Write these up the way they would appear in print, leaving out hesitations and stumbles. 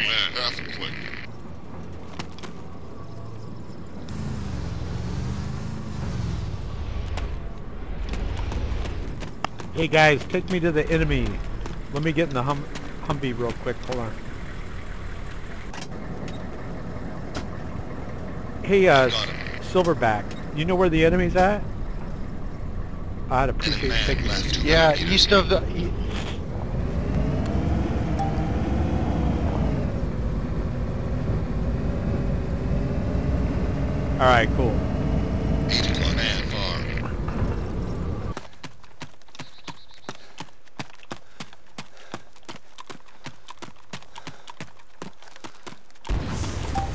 man, half a click. Hey guys, take me to the enemy. Let me get in the Humvee real quick. Hold on. Hey, Silverback, you know where the enemy's at? I'd appreciate you taking that. Yeah, east of the... Alright, cool. Man, far.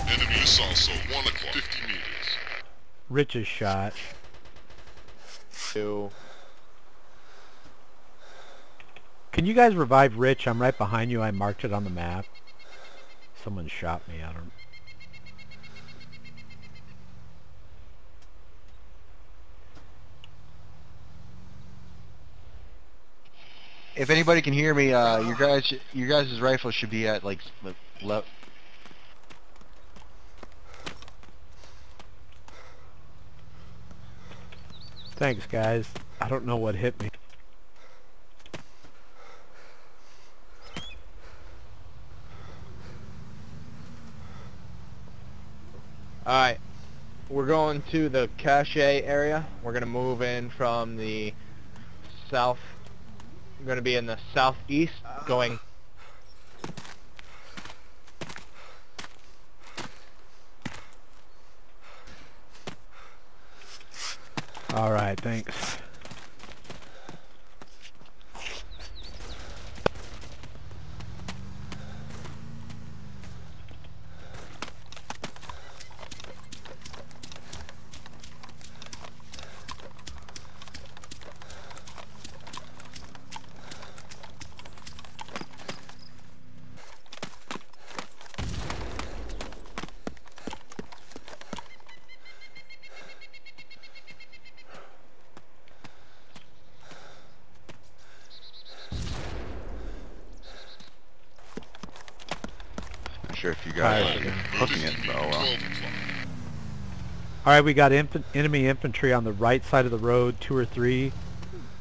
Enemy is also 1 o'clock, 50 meters. Rich's shot. 2. Can you guys revive Rich? I'm right behind you. I marked it on the map. Someone shot me. I don't... If anybody can hear me, your guys' rifle should be at like left. Thanks, guys. I don't know what hit me. Alright. We're going to the cache area. We're going to move in from the south. We're going to be in the southeast, going... Alright, thanks. Sure if you guys are cooking it though. Alright, we got enemy infantry on the right side of the road, 2 or 3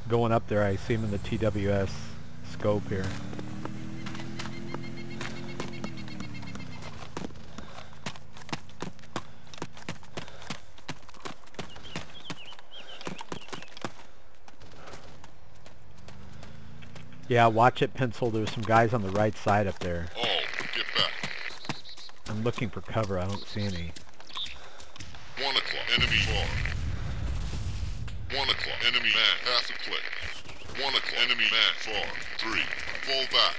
going up there. I see them in the TWS scope here. Yeah, watch it, Pencil. There's some guys on the right side up there. Oh, get back. I'm looking for cover. I don't see any. 1 o'clock, enemy far. 1 o'clock, enemy man, half a click. 1 o'clock, enemy man far. 3, fall back.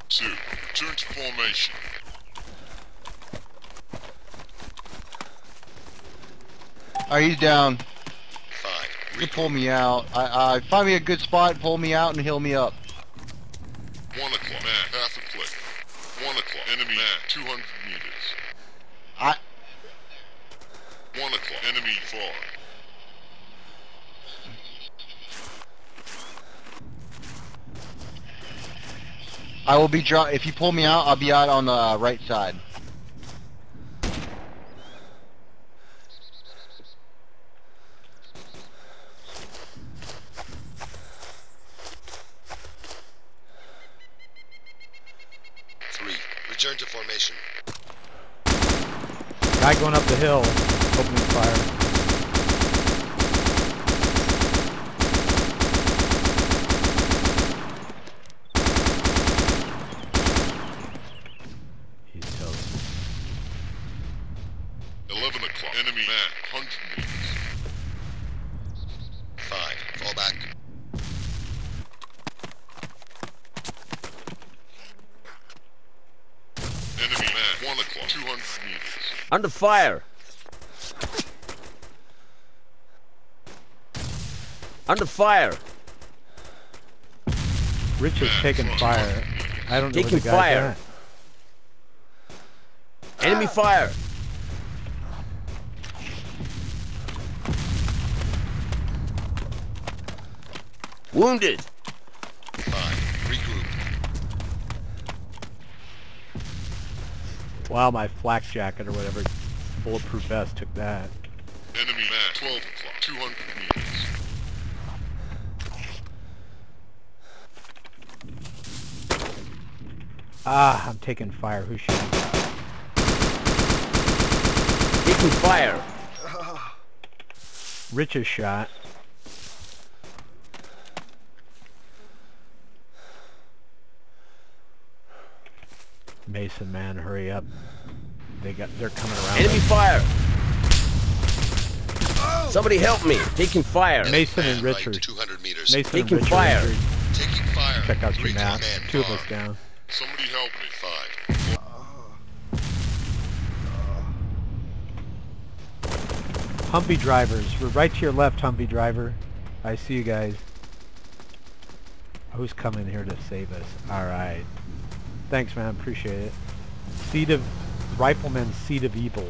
2, turn to formation. Alright, he's down. 5, You can pull me out. Find me a good spot, pull me out, and heal me up. 1 o'clock, man, half a click. 1 o'clock, enemy man, 200 meters. 1 o'clock, enemy far. I will be if you pull me out, I'll be out on the right side. Return to formation. Guy going up the hill, opening fire. He's toast. 11 o'clock, enemy man, 100 meters. 5, fall back. Enemy man, 1 o'clock, 200 meters. Under fire! Under fire! Rich is taking fire. I don't know where Taking the guy's fire. at. Enemy fire! Wounded! 5, regroup. Wow, my flak jacket or whatever, bulletproof vest took that. Enemy man, 12 o'clock, 200 meters. Ah, I'm taking fire. Who's shooting? Taking fire. Rich's shot. Mason, man, hurry up. They're coming around. Enemy fire. Somebody help me. Taking fire. Mason and Right, Richard. 200 meters. Mason Taking and Richard. fire. injured. Taking fire. Check out your 3 map. command 2 of us five. down. Somebody help me. 5. Humvee drivers. We're right to your left, Humvee driver. I see you guys. Who's coming here to save us? Alright. Thanks, man. Appreciate it. Rifleman's Seed of Evil is...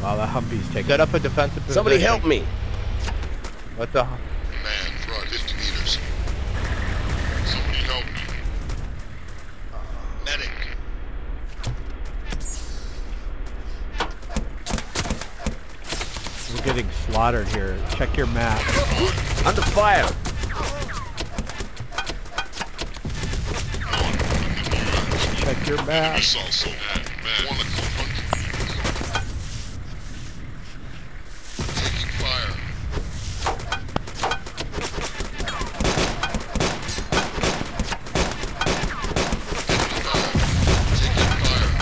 Wow, the Humvee's taking... Set up a defensive position. Somebody help me. What the? Man, front 50 meters. Somebody help me. Medic. We're getting slaughtered here. Check your map. Under fire. Check your map. Missile so man, 1 o'clock, 100 meters. Taking fire. Taking fire.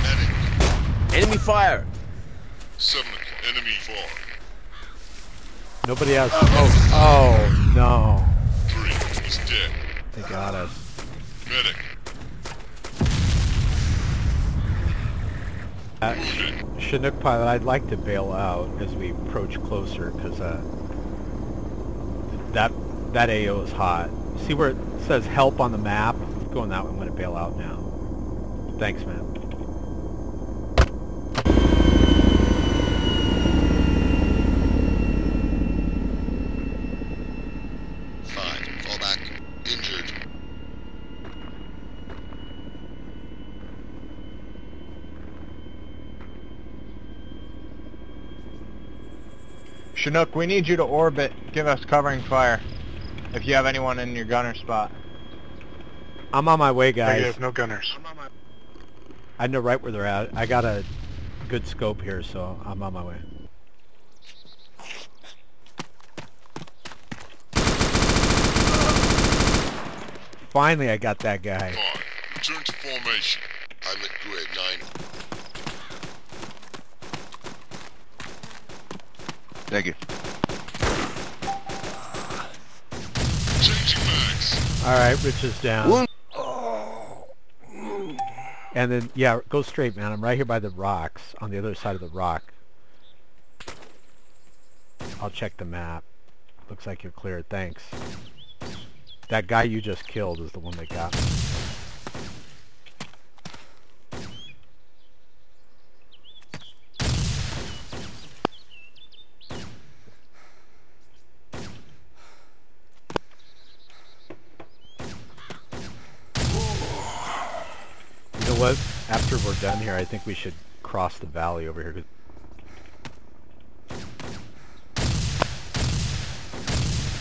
Medic. Enemy fire. 7 o'clock. Enemy far. Nobody has... Oh, no. 3 is dead. They got us. Medic. Chinook pilot, I'd like to bail out as we approach closer, because that AO is hot. See where it says help on the map? Going that way. I'm going to bail out now. Thanks, man. Fall back. Injured. Chinook, we need you to orbit. Give us covering fire. If you have anyone in your gunner spot. I'm on my way, guys. Negative, no gunners. I know right where they're at. I got a good scope here, so I'm on my way. Finally, I got that guy. 5. Return to formation. I'm at grid 9. Thank you. Changing mags. Alright, Rich is down. And then, yeah, go straight, man. I'm right here by the rocks, on the other side of the rock. I'll check the map. Looks like you're clear. Thanks. That guy you just killed is the one that got me. You know what? After we're done here, I think we should cross the valley over here.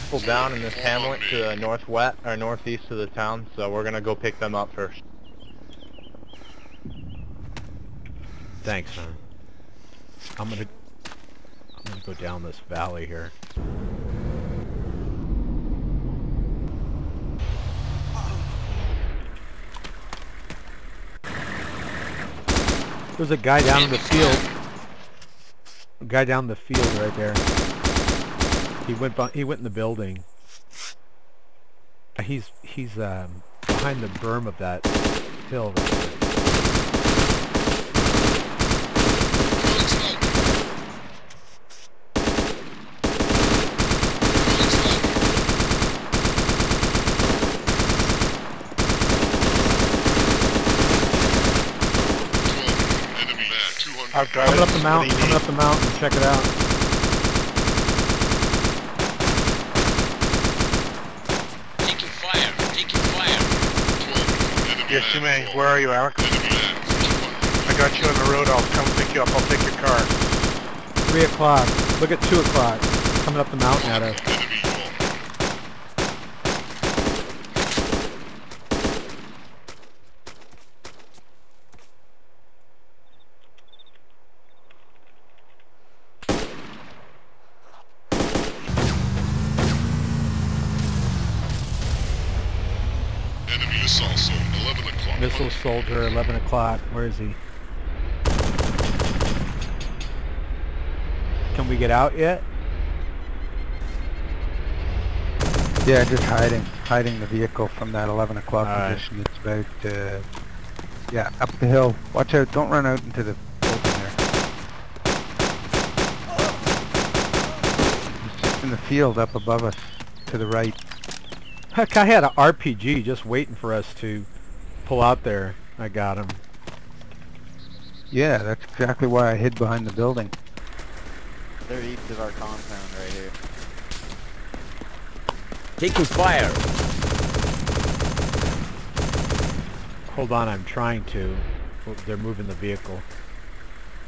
People down in this hamlet to the northwest or northeast of the town, so we're gonna go pick them up first. Thanks, man. I'm gonna go down this valley here. There's a guy down in the field. A guy down in the field right there. He went in the building. He's behind the berm of that hill right there. Enemy man, 200 I'll drive Coming it. up the mountain. Coming up the mountain. Check it out. Taking fire. Taking fire. Yes, you may. Where are you, Alex? I got you on the road. I'll come pick you up. I'll take your car. 3 o'clock. Look at 2 o'clock. Coming up the mountain at us. Enemy assault zone, 11 o'clock. Missile soldier, 11 o'clock. Where is he? Can we get out yet? Yeah, just hiding the vehicle from that 11 o'clock Alright. position. It's about, yeah, up the hill. Watch out, don't run out into the open there. It's just in the field up above us, to the right. Heck, I had an RPG just waiting for us to pull out there. I got him. Yeah, that's exactly why I hid behind the building. They're east of our compound right here. Taking fire. Hold on, I'm trying to. Oh, they're moving the vehicle.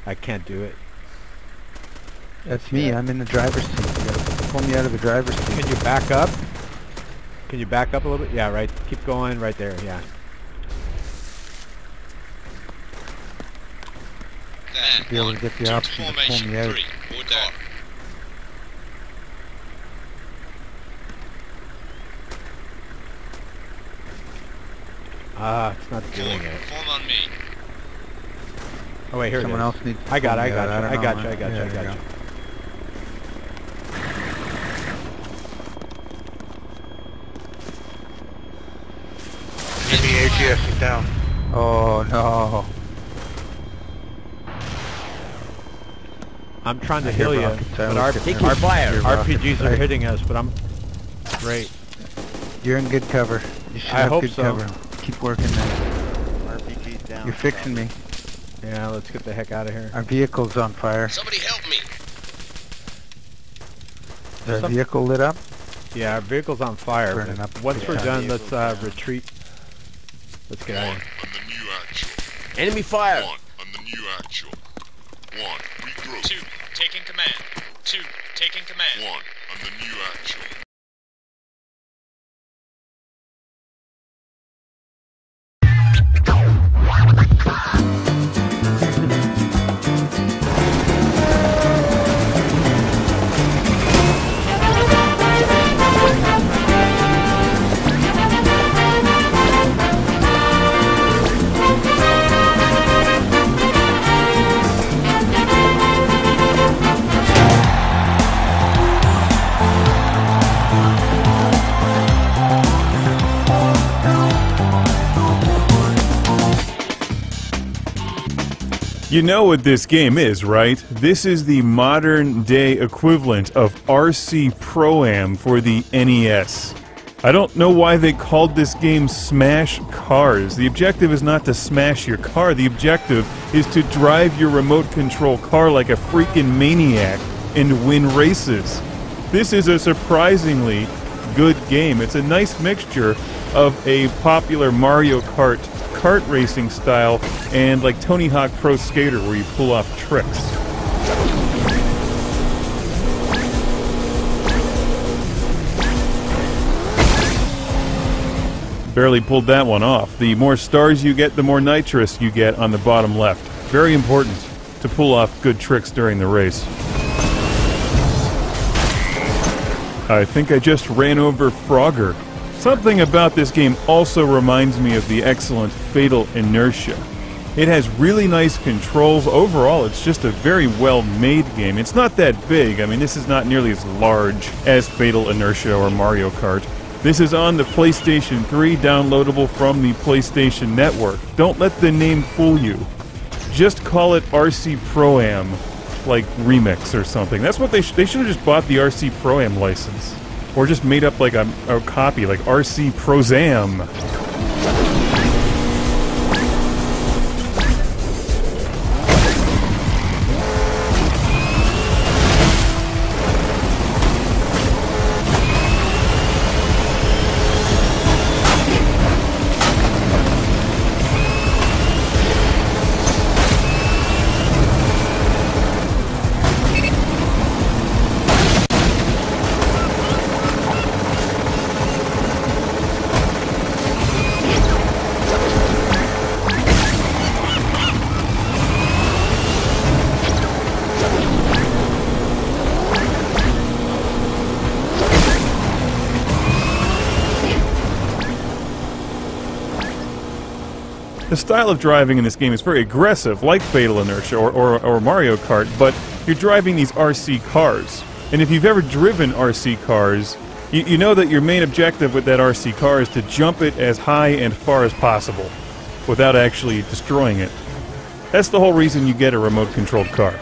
I can't do it. That's me, I'm in the driver's seat. You gotta pull me out of the driver's seat. Can you back up? Can you back up a little bit? Yeah, right. Keep going right there. Yeah. There. Be able to get the Jump option to pull formation me out. 3. Order. Ah, it's not doing it. Form on me. Oh wait, here Someone it is. else needs to I got pull it, me out. I don't got know, you, I got you, man. I got you, I Yeah, got you. Enemy AGS is down. Oh no. I'm trying to I hear heal you, rockets. I but always get Taking nervous. fire. I hear rockets. RPGs are Right. hitting us, but I'm great. You're in good cover. You should I have hope good so. cover. Keep working there. RPG's down. You're fixing me. Yeah, let's get the heck out of here. Our vehicle's on fire. Somebody help me. Is our Some- vehicle lit up? Yeah, our vehicle's on fire. Burning but up. Once we're Yeah. done, let's Vehicle's down. retreat. Let's get out One of here. on the new actual. Enemy fire. One on the new actual. One, regroup. 2. Taking command. 2. Taking command. One on the new actual. You know what this game is, right? This is the modern-day equivalent of RC Pro-Am for the NES. I don't know why they called this game Smash Cars. The objective is not to smash your car. The objective is to drive your remote control car like a freaking maniac and win races. This is a surprisingly good game. It's a nice mixture of a popular Mario Kart kart racing style and like Tony Hawk Pro Skater where you pull off tricks. Barely pulled that one off. The more stars you get, the more nitrous you get on the bottom left. Very important to pull off good tricks during the race. I think I just ran over Frogger. Something about this game also reminds me of the excellent Fatal Inertia. It has really nice controls. Overall, it's just a very well-made game. It's not that big. I mean, this is not nearly as large as Fatal Inertia or Mario Kart. This is on the PlayStation 3, downloadable from the PlayStation Network. Don't let the name fool you. Just call it RC Pro-Am, like Remix or something. That's what they should have just bought the RC Pro-Am license. Or just made up like a copy, like RC Pro-Zam. The style of driving in this game is very aggressive, like Fatal Inertia or Mario Kart, but you're driving these RC cars. And if you've ever driven RC cars, you know that your main objective with that RC car is to jump it as high and far as possible without actually destroying it. That's the whole reason you get a remote-controlled car.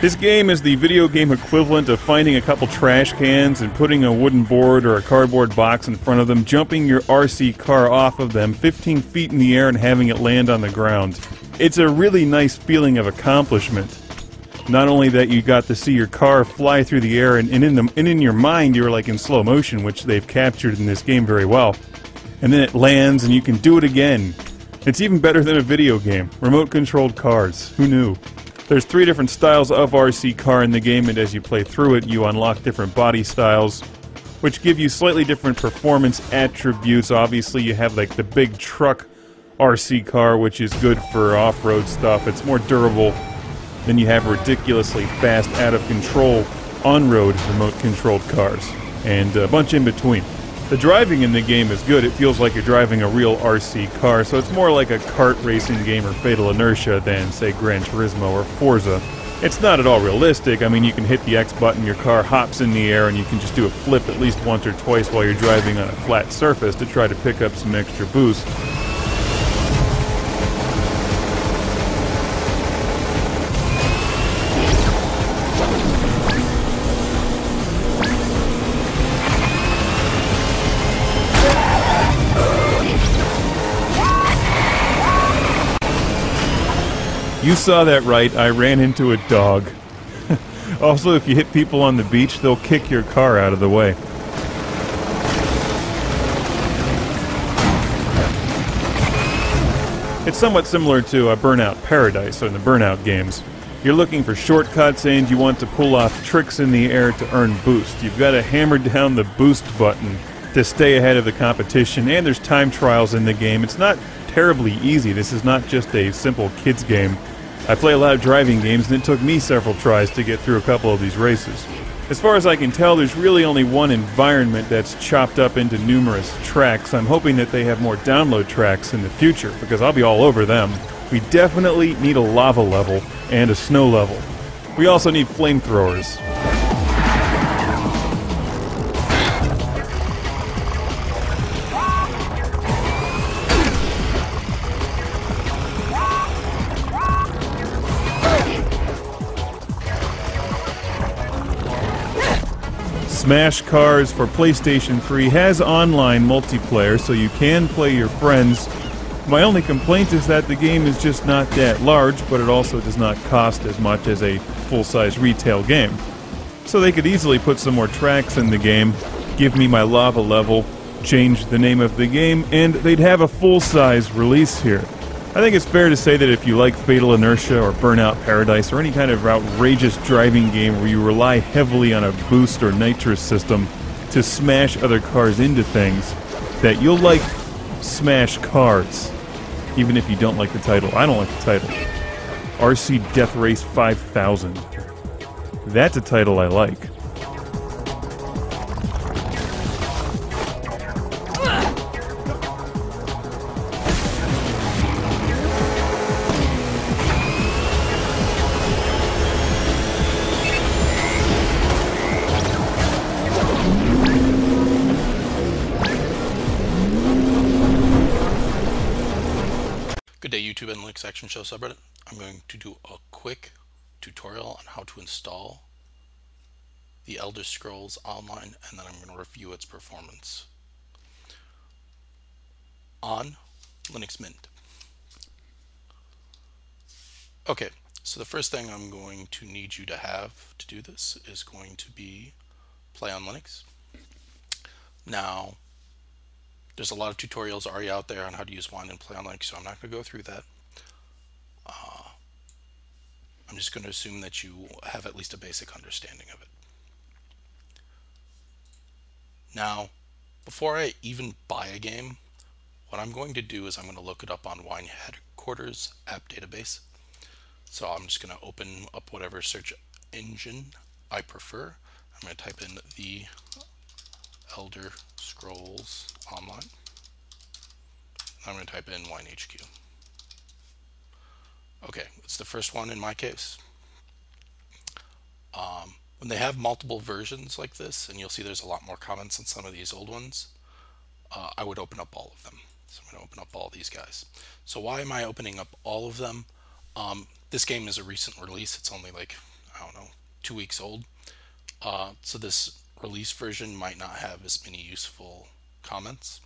This game is the video game equivalent of finding a couple trash cans and putting a wooden board or a cardboard box in front of them, jumping your RC car off of them 15 feet in the air and having it land on the ground. It's a really nice feeling of accomplishment. Not only that you got to see your car fly through the air and in your mind you're like in slow motion, which they've captured in this game very well. And then it lands and you can do it again. It's even better than a video game. Remote-controlled cars. Who knew? There's 3 different styles of RC car in the game, and as you play through it, you unlock different body styles, which give you slightly different performance attributes. Obviously, you have like the big truck RC car, which is good for off-road stuff. It's more durable. Then you have ridiculously fast, out-of-control on-road remote-controlled cars, and a bunch in between. The driving in the game is good. It feels like you're driving a real RC car, so it's more like a kart racing game or Fatal Inertia than, say, Gran Turismo or Forza. It's not at all realistic. I mean, you can hit the X button, your car hops in the air, and you can just do a flip at least once or twice while you're driving on a flat surface to try to pick up some extra boost. You saw that right, I ran into a dog. Also, if you hit people on the beach, they'll kick your car out of the way. It's somewhat similar to Burnout Paradise in the Burnout games. You're looking for shortcuts and you want to pull off tricks in the air to earn boost. You've got to hammer down the boost button to stay ahead of the competition, and there's time trials in the game. It's not terribly easy. This is not just a simple kids game. I play a lot of driving games, and it took me several tries to get through a couple of these races. As far as I can tell, there's really only one environment that's chopped up into numerous tracks. I'm hoping that they have more download tracks in the future, because I'll be all over them. We definitely need a lava level and a snow level. We also need flamethrowers. Smash Cars for PlayStation 3 has online multiplayer, so you can play your friends. My only complaint is that the game is just not that large, but it also does not cost as much as a full-size retail game. So they could easily put some more tracks in the game, give me my lava level, change the name of the game, and they'd have a full-size release here. I think it's fair to say that if you like Fatal Inertia or Burnout Paradise or any kind of outrageous driving game where you rely heavily on a boost or nitrous system to smash other cars into things, that you'll like Smash Cars, even if you don't like the title. I don't like the title. RC Death Race 5000. That's a title I like. Good day, YouTube and Linux Action Show subreddit. I'm going to do a quick tutorial on how to install the Elder Scrolls Online, and then I'm going to review its performance on Linux Mint. Okay, so the first thing I'm going to need you to have to do this is going to be Play on Linux. Now, there's a lot of tutorials already out there on how to use Wine and Play on Linux, so I'm not going to go through that. I'm just going to assume that you have at least a basic understanding of it. Now, before I even buy a game, what I'm going to do is I'm going to look it up on Wine Headquarters app database. So I'm just going to open up whatever search engine I prefer. I'm going to type in the Elder Scrolls Online. I'm going to type in WineHQ. Okay, it's the first one in my case. When they have multiple versions like this, and you'll see there's a lot more comments on some of these old ones, I would open up all of them. So I'm going to open up all these guys. So why am I opening up all of them? This game is a recent release. It's only like, I don't know, 2 weeks old. So this release version might not have as many useful comments.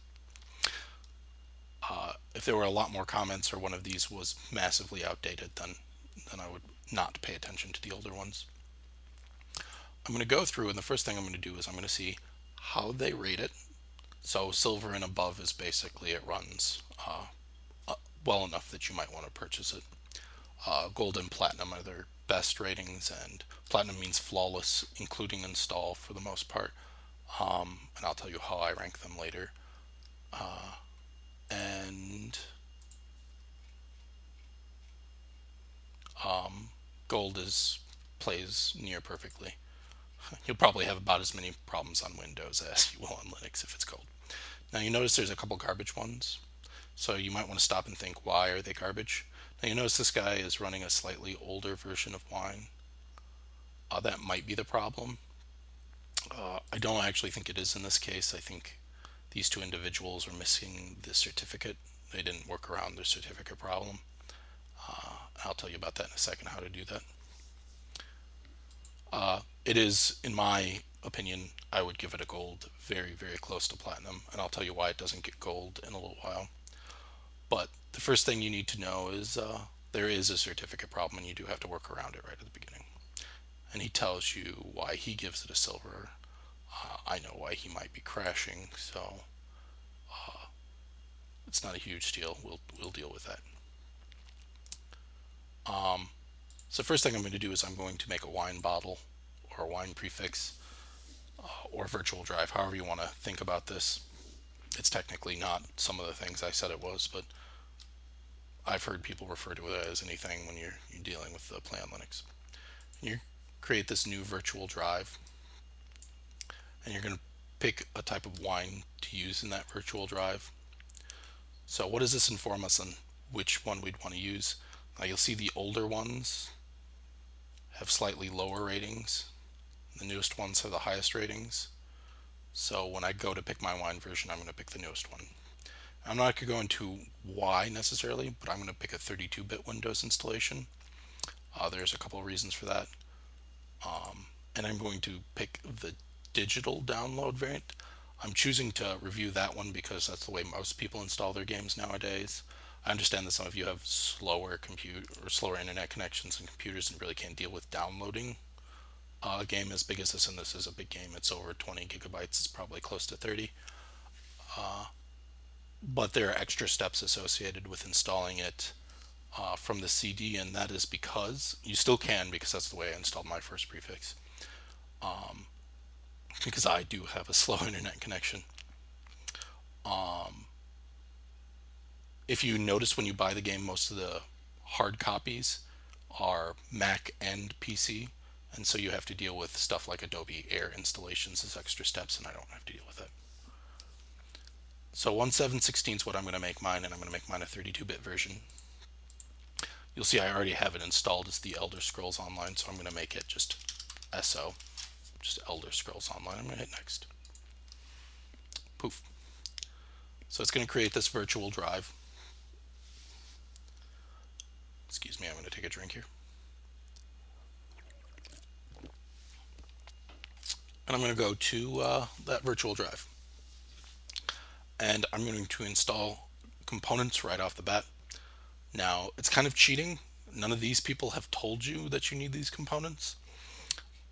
If there were a lot more comments or one of these was massively outdated, then I would not pay attention to the older ones. I'm going to go through, and the first thing I'm going to do is I'm going to see how they rate it. So silver and above is basically it runs well enough that you might want to purchase it. Gold and platinum are their best ratings, and platinum means flawless, including install for the most part. And I'll tell you how I rank them later. Gold plays near perfectly. You'll probably have about as many problems on Windows as you will on Linux if it's gold. Now you notice there's a couple garbage ones, so you might want to stop and think, why are they garbage? Now you notice this guy is running a slightly older version of Wine. That might be the problem. I don't actually think it is in this case. I think these two individuals are missing the certificate. They didn't work around their certificate problem. I'll tell you about that in a second, how to do that. It is, in my opinion, I would give it a gold, very, very close to platinum, and I'll tell you why it doesn't get gold in a little while. But the first thing you need to know is there is a certificate problem, and you do have to work around it right at the beginning. And he tells you why he gives it a silver. I know why he might be crashing, so it's not a huge deal. We'll deal with that. So first thing I'm going to do is I'm going to make a wine bottle or a wine prefix or virtual drive, however you want to think about this. It's technically not some of the things I said it was, but I've heard people refer to it as anything when you're dealing with the play on Linux. And you create this new virtual drive, and you're going to pick a type of wine to use in that virtual drive. So what does this inform us on which one we'd want to use? Now you'll see the older ones have slightly lower ratings. The newest ones have the highest ratings. So when I go to pick my wine version, I'm going to pick the newest one. I'm not going to go into why necessarily, but I'm going to pick a 32-bit Windows installation. There's a couple of reasons for that. And I'm going to pick the digital download variant. I'm choosing to review that one because that's the way most people install their games nowadays. I understand that some of you have slower internet connections and computers and really can't deal with downloading a game as big as this, and this is a big game. It's over 20 gigabytes. It's probably close to 30. But there are extra steps associated with installing it from the CD, and that is because you still can, because that's the way I installed my first prefix. Because I do have a slow internet connection. If you notice when you buy the game, most of the hard copies are Mac and PC, and so you have to deal with stuff like Adobe Air installations as extra steps, and I don't have to deal with that. So 1/7/16 is what I'm going to make mine, and I'm going to make mine a 32-bit version. You'll see I already have it installed as the Elder Scrolls Online, so I'm going to make it just SO, just Elder Scrolls Online. I'm going to hit next. Poof. So it's going to create this virtual drive. Excuse me, I'm going to take a drink here. And I'm going to go to that virtual drive. And I'm going to install components right off the bat. Now, it's kind of cheating. None of these people have told you that you need these components.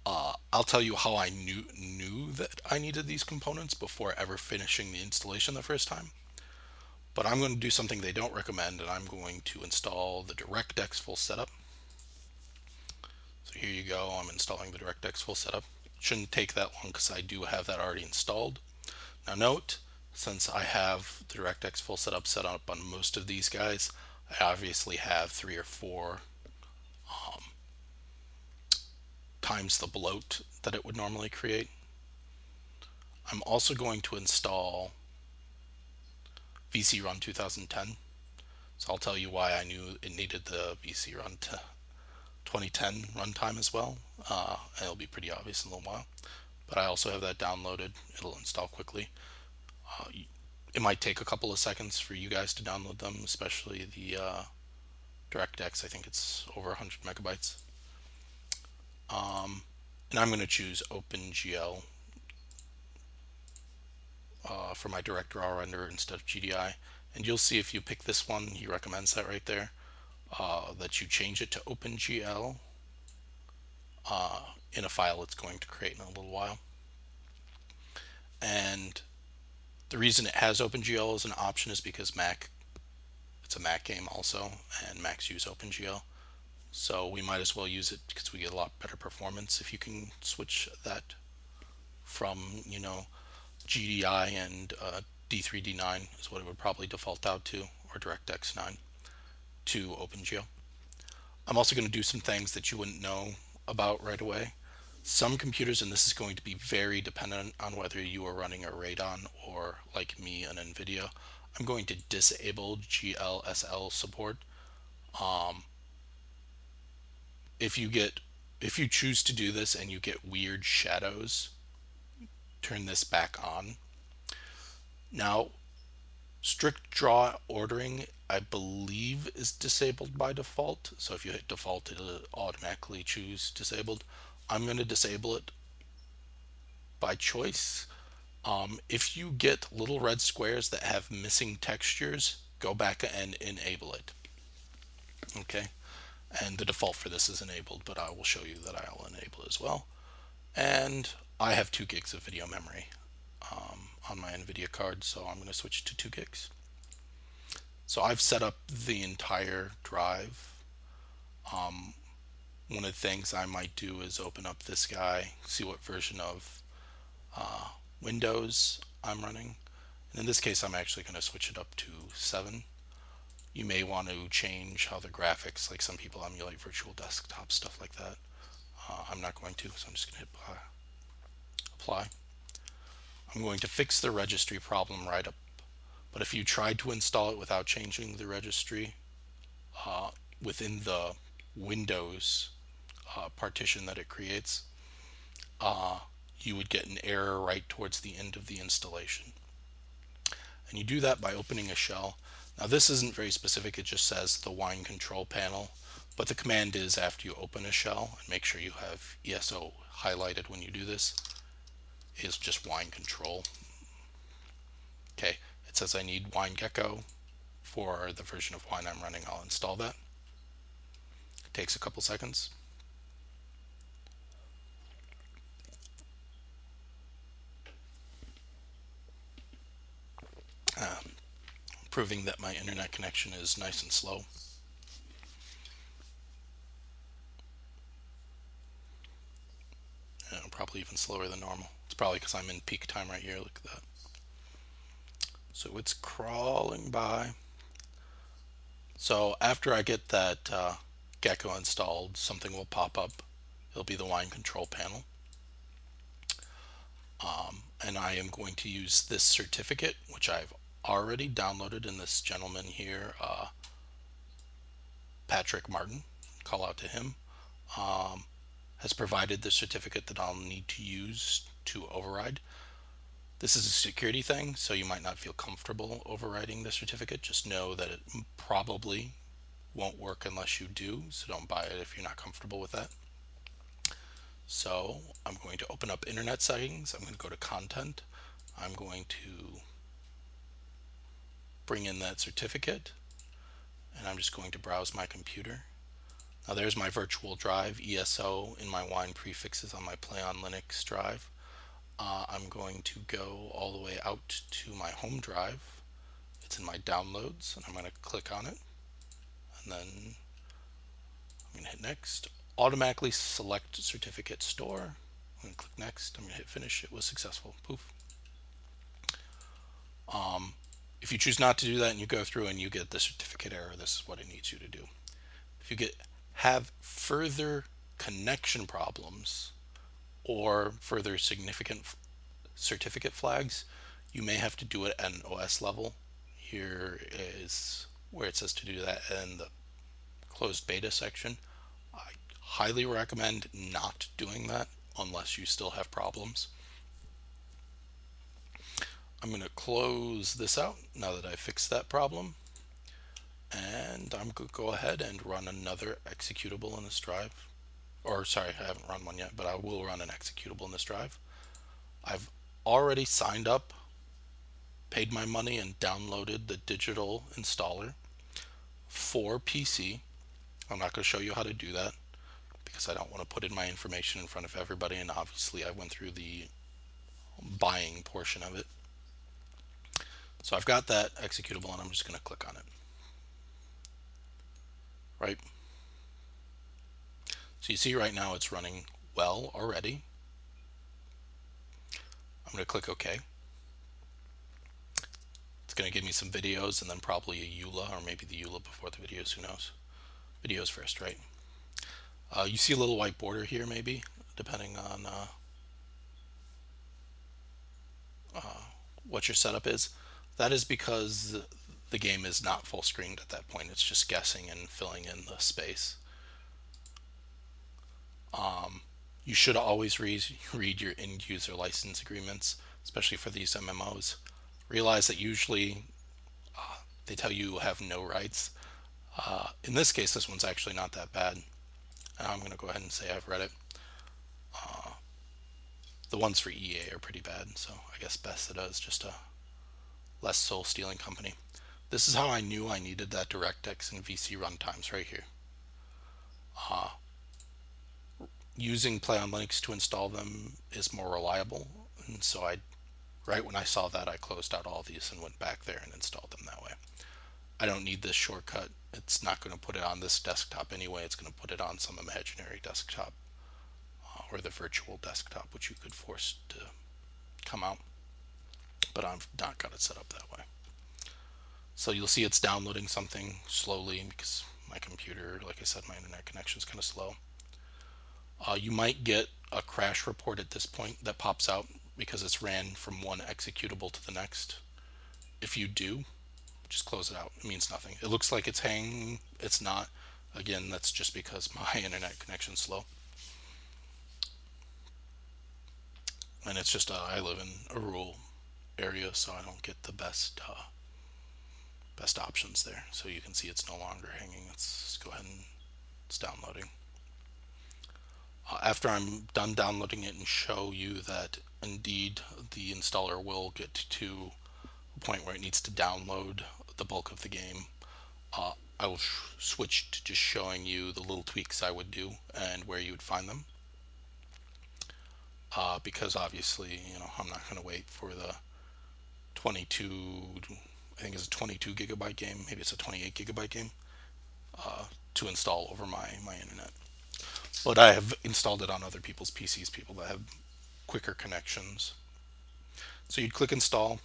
I'll tell you how I knew that I needed these components before ever finishing the installation the first time. But I'm going to do something they don't recommend, and I'm going to install the DirectX full setup. So here you go, I'm installing the DirectX full setup. Shouldn't take that long because I do have that already installed. Now note, since I have the DirectX full setup set up on most of these guys, I obviously have 3 or 4 times the bloat that it would normally create. I'm also going to install VC Run 2010. So I'll tell you why I knew it needed the VC Run 2010 runtime as well. It'll be pretty obvious in a little while. But I also have that downloaded. It'll install quickly. It might take a couple of seconds for you guys to download them, especially the DirectX. I think it's over 100 megabytes. And I'm going to choose OpenGL for my direct raw render instead of GDI. And you'll see if you pick this one, he recommends that right there, that you change it to OpenGL in a file it's going to create in a little while. And the reason it has OpenGL as an option is because it's a Mac game also, and Macs use OpenGL. So we might as well use it because we get a lot better performance if you can switch that from, you know, GDI and D3, D9 is what it would probably default out to, or DirectX 9 to OpenGL. I'm also going to do some things that you wouldn't know about right away. Some computers, and this is going to be very dependent on whether you are running a Radeon or, like me, an NVIDIA, I'm going to disable GLSL support. If you choose to do this and you get weird shadows, turn this back on. Now, strict draw ordering, I believe, is disabled by default. So if you hit default, it'll automatically choose disabled. I'm going to disable it by choice. If you get little red squares that have missing textures, go back and enable it. Okay, and the default for this is enabled, but I will show you that I'll enable it as well. And I have 2 gigs of video memory on my NVIDIA card, so I'm going to switch to 2 gigs. So I've set up the entire drive. One of the things I might do is open up this guy, see what version of Windows I'm running. And in this case, I'm actually going to switch it up to 7. You may want to change how the graphics, like some people emulate virtual desktop, stuff like that. I'm not going to, so I'm just going to hit apply. I'm going to fix the registry problem right up. But if you tried to install it without changing the registry within the Windows partition that it creates, you would get an error right towards the end of the installation. And you do that by opening a shell. Now this isn't very specific, it just says the wine control panel, but the command is after you open a shell, and make sure you have ESO highlighted when you do this, is just wine control. Okay, it says I need wine gecko for the version of wine I'm running. I'll install that. It takes a couple seconds. Proving that my internet connection is nice and slow. Probably even slower than normal. It's probably because I'm in peak time right here. Look at that. So it's crawling by. So after I get that gecko installed, something will pop up. It'll be the wine control panel. And I am going to use this certificate, which I've already downloaded, in this gentleman here, Patrick Martin, call out to him, has provided the certificate that I'll need to use to override. This is a security thing, so you might not feel comfortable overriding the certificate. Just know that it probably won't work unless you do, so don't buy it if you're not comfortable with that. So I'm going to open up internet settings. I'm going to go to content. I'm going to bring in that certificate, and I'm just going to browse my computer. Now there's my virtual drive, ESO, in my wine prefixes on my Play on Linux drive. I'm going to go all the way out to my home drive. It's in my downloads, and I'm going to click on it, and then I'm going to hit next. Automatically select certificate store. I'm going to click next. I'm going to hit finish. It was successful. Poof. If you choose not to do that and you go through and you get the certificate error, this is what it needs you to do. If you have further connection problems or further significant certificate flags, you may have to do it at an OS level. Here is where it says to do that in the closed beta section. I highly recommend not doing that unless you still have problems. I'm going to close this out now that I fixed that problem, and I'm going to go ahead and run another executable in this drive. Or sorry, I haven't run one yet, but I will run an executable in this drive. I've already signed up, paid my money, and downloaded the digital installer for PC. I'm not going to show you how to do that because I don't want to put in my information in front of everybody, and obviously I went through the buying portion of it. So I've got that executable, and I'm just going to click on it. Right. So you see right now it's running well already. I'm going to click OK. It's going to give me some videos and then probably a EULA, or maybe the EULA before the videos, who knows. Videos first, right? You see a little white border here, maybe, depending on what your setup is. That is because the game is not full screened at that point. It's just guessing and filling in the space. You should always read your end user license agreements, especially for these MMOs. Realize that usually they tell you have no rights. In this case, this one's actually not that bad. I'm going to go ahead and say I've read it. The ones for EA are pretty bad, so I guess Bethesda is just a less soul-stealing company. This is how I knew I needed that DirectX and VC runtimes right here. Using Play on Linux to install them is more reliable, and so right when I saw that, I closed out all these and went back there and installed them that way. I don't need this shortcut. It's not going to put it on this desktop anyway. It's going to put it on some imaginary desktop or the virtual desktop, which you could force to come out, but I've not got it set up that way. So you'll see it's downloading something slowly because my computer, like I said, my internet connection is kind of slow. You might get a crash report at this point that pops out because it's ran from one executable to the next. If you do, just close it out. It means nothing. It looks like it's hanging. It's not. Again, that's just because my internet connection's slow. And it's just I live in a rural area, so I don't get the best options there. So you can see it's no longer hanging. Let's go ahead and it's downloading. After I'm done downloading it and show you that indeed the installer will get to a point where it needs to download the bulk of the game, I will switch to just showing you the little tweaks I would do and where you would find them. Because obviously, you know, I'm not going to wait for the 22, I think it's a 22 gigabyte game, maybe it's a 28 gigabyte game, to install over my internet. But I have installed it on other people's PCs, people that have quicker connections. So you'd click install.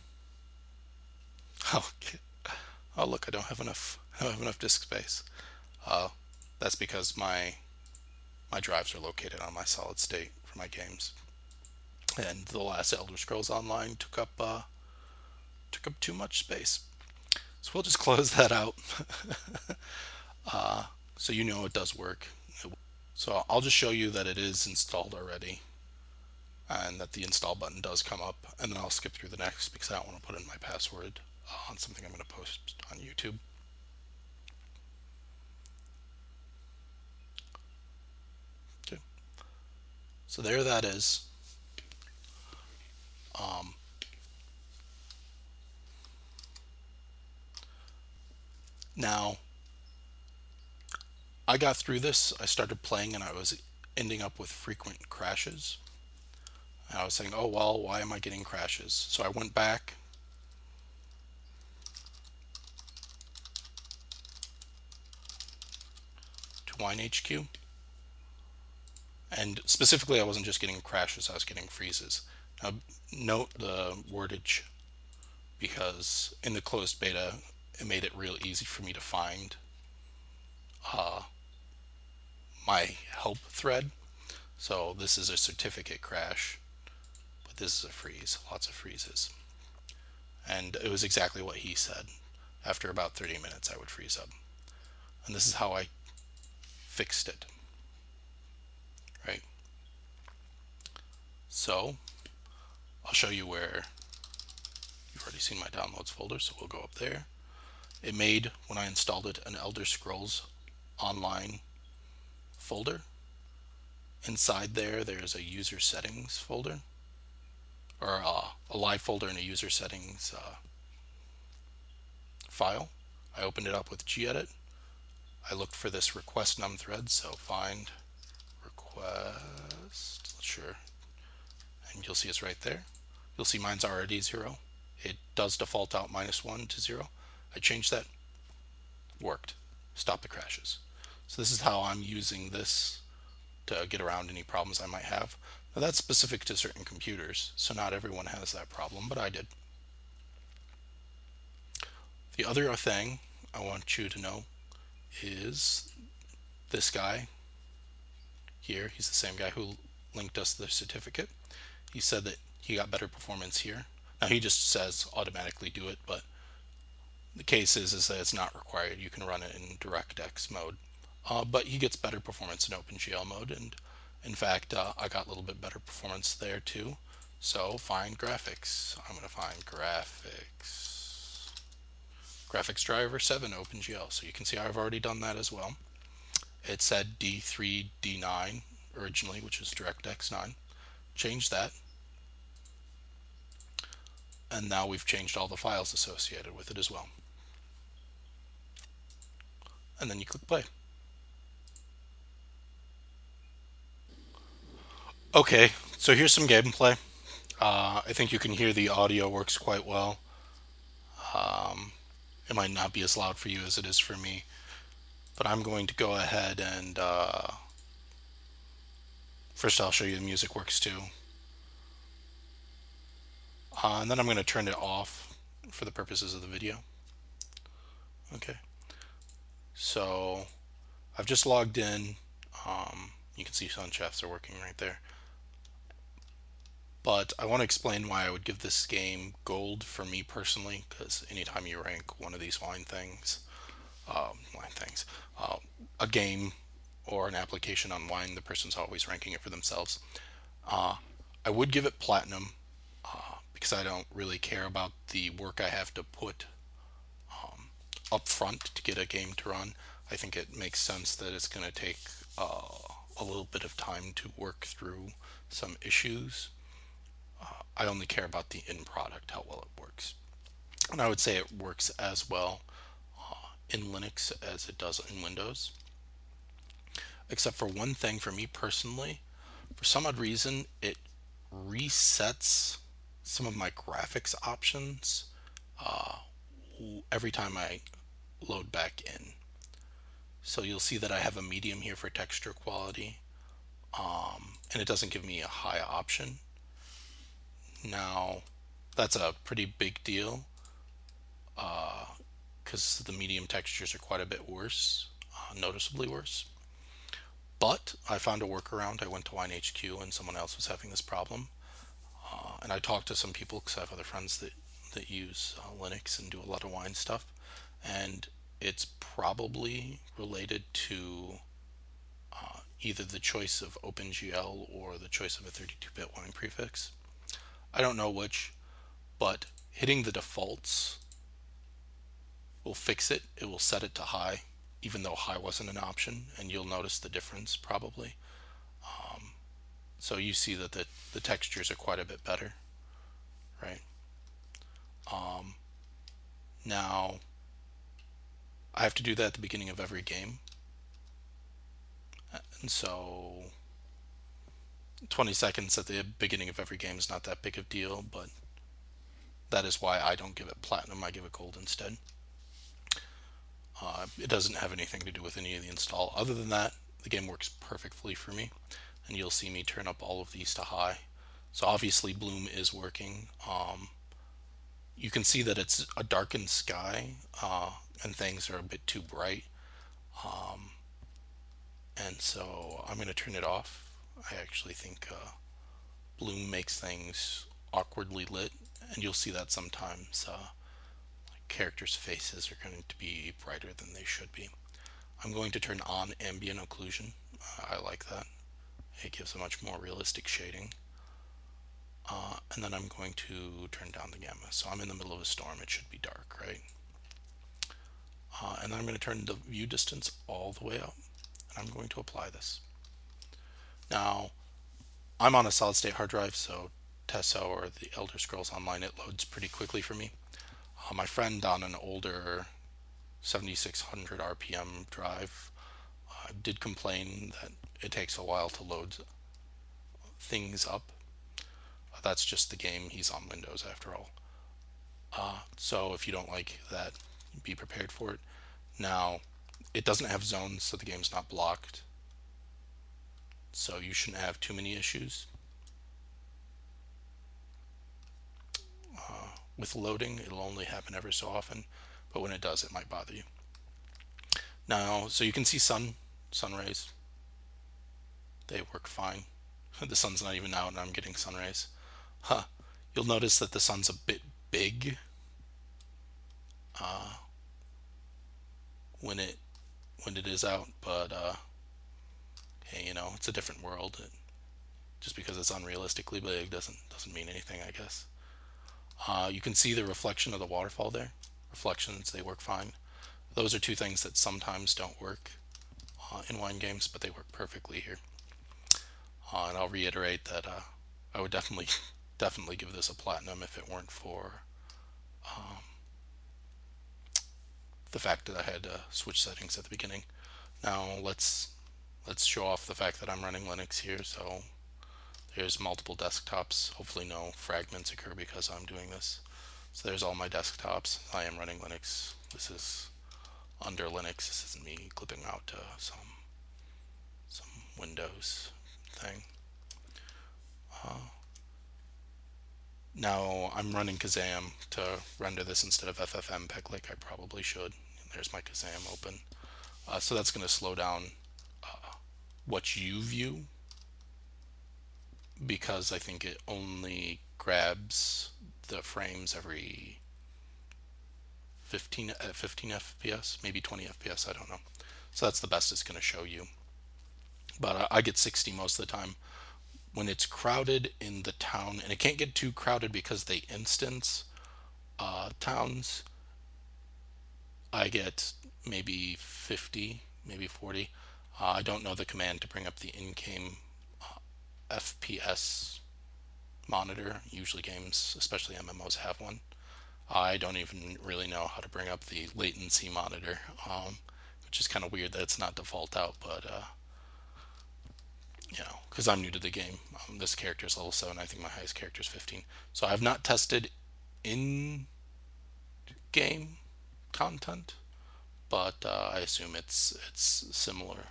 Oh look, I don't have enough disk space. That's because my drives are located on my solid state for my games. And the last Elder Scrolls Online took up too much space. So we'll just close that out. So you know it does work. So I'll just show you that it is installed already and that the install button does come up, and then I'll skip through the next because I don't want to put in my password on something I'm going to post on YouTube. Okay. So there that is. Now, I got through this, I started playing, and I was ending up with frequent crashes. And I was saying, oh well, why am I getting crashes? So I went back to WineHQ, and specifically I wasn't just getting crashes, I was getting freezes. Now note the wordage, because in the closed beta it made it real easy for me to find my help thread. So this is a certificate crash, but this is a freeze, lots of freezes. And it was exactly what he said. After about 30 minutes I would freeze up. And this is how I fixed it. Right? So I'll show you where you've already seen my downloads folder, so we'll go up there. It made, when I installed it, an Elder Scrolls Online folder. Inside there, there's a user settings folder, or a live folder and a user settings file. I opened it up with gedit. I looked for this request num thread, so find request, sure, and you'll see it's right there. You'll see mine's already 0. It does default out -1 to 0. I changed that, worked, stopped the crashes. So this is how I'm using this to get around any problems I might have. Now that's specific to certain computers, so not everyone has that problem, but I did. The other thing I want you to know is this guy here. He's the same guy who linked us the certificate. He said that he got better performance here. Now he just says automatically do it, but the case is that it's not required. You can run it in DirectX mode. But he gets better performance in OpenGL mode, and in fact I got a little bit better performance there too. So find graphics. I'm going to find graphics driver 7 OpenGL. So you can see I've already done that as well. It said D3 D9 originally, which is DirectX 9. Change that, and now we've changed all the files associated with it as well. And then you click play. Okay, so here's some gameplay. I think you can hear the audio works quite well. It might not be as loud for you as it is for me, but I'm going to go ahead and first I'll show you the music works too. And then I'm going to turn it off for the purposes of the video. Okay, so I've just logged in. You can see sun shafts are working right there. But I want to explain why I would give this game gold for me personally, because anytime you rank one of these a game or an application on Wine, the person's always ranking it for themselves. I would give it platinum because I don't really care about the work I have to put up front to get a game to run. I think it makes sense that it's going to take a little bit of time to work through some issues. I only care about the end product, how well it works. And I would say it works as well in Linux as it does in Windows. Except for one thing for me personally, for some odd reason, it resets some of my graphics options every time I load back in. So you'll see that I have a medium here for texture quality, and it doesn't give me a high option. Now, that's a pretty big deal because the medium textures are quite a bit worse, noticeably worse. But I found a workaround. I went to WineHQ and someone else was having this problem. And I talked to some people because I have other friends that use Linux and do a lot of Wine stuff. And it's probably related to either the choice of OpenGL or the choice of a 32-bit Wine prefix. I don't know which, but hitting the defaults will fix it. It will set it to high, even though high wasn't an option, and you'll notice the difference probably. So you see that the textures are quite a bit better, right? Now, I have to do that at the beginning of every game, and so 20 seconds at the beginning of every game is not that big of a deal, but that is why I don't give it platinum. I give it gold instead. It doesn't have anything to do with any of the install. Other than that, the game works perfectly for me, and you'll see me turn up all of these to high. So obviously Bloom is working. You can see that it's a darkened sky, and things are a bit too bright. And so I'm going to turn it off. I actually think Bloom makes things awkwardly lit, and you'll see that sometimes characters' faces are going to be brighter than they should be. I'm going to turn on ambient occlusion. I like that. It gives a much more realistic shading. And then I'm going to turn down the gamma. So I'm in the middle of a storm. It should be dark, right? And then I'm going to turn the view distance all the way up. And I'm going to apply this. Now, I'm on a solid state hard drive, so Teso or the Elder Scrolls Online, it loads pretty quickly for me. My friend on an older 7600 RPM drive did complain that it takes a while to load things up. That's just the game. He's on Windows after all. So if you don't like that, be prepared for it. Now, it doesn't have zones, so the game's not blocked. So you shouldn't have too many issues. With loading, it'll only happen every so often, but when it does, it might bother you. Now, so you can see sun rays. They work fine. The sun's not even out and I'm getting sun rays. You'll notice that the sun's a bit big when it is out, but hey, you know, it's a different world. Just because it's unrealistically big doesn't mean anything, I guess. You can see the reflection of the waterfall there. Reflections, they work fine. Those are two things that sometimes don't work in wine games, but they work perfectly here. And I'll reiterate that I would definitely give this a platinum if it weren't for the fact that I had switch settings at the beginning. Now let's show off the fact that I'm running Linux here. So there's multiple desktops. Hopefully no fragments occur because I'm doing this. So there's all my desktops. I am running Linux. This is under Linux. This isn't me clipping out some Windows thing. Now I'm running Kazam to render this instead of FFmpeg like I probably should. There's my Kazam open. So that's going to slow down what you view, because I think it only grabs the frames every 15 FPS, maybe 20 FPS, I don't know. So that's the best it's going to show you. But I get 60 most of the time. When it's crowded in the town, and it can't get too crowded because they instance towns, I get maybe 50, maybe 40. I don't know the command to bring up the in-game FPS monitor. Usually games, especially MMOs, have one. I don't even really know how to bring up the latency monitor, which is kind of weird that it's not default out, but you know, because I'm new to the game. This character is level 7. I think my highest character is 15. So I've not tested in-game content, but I assume it's similar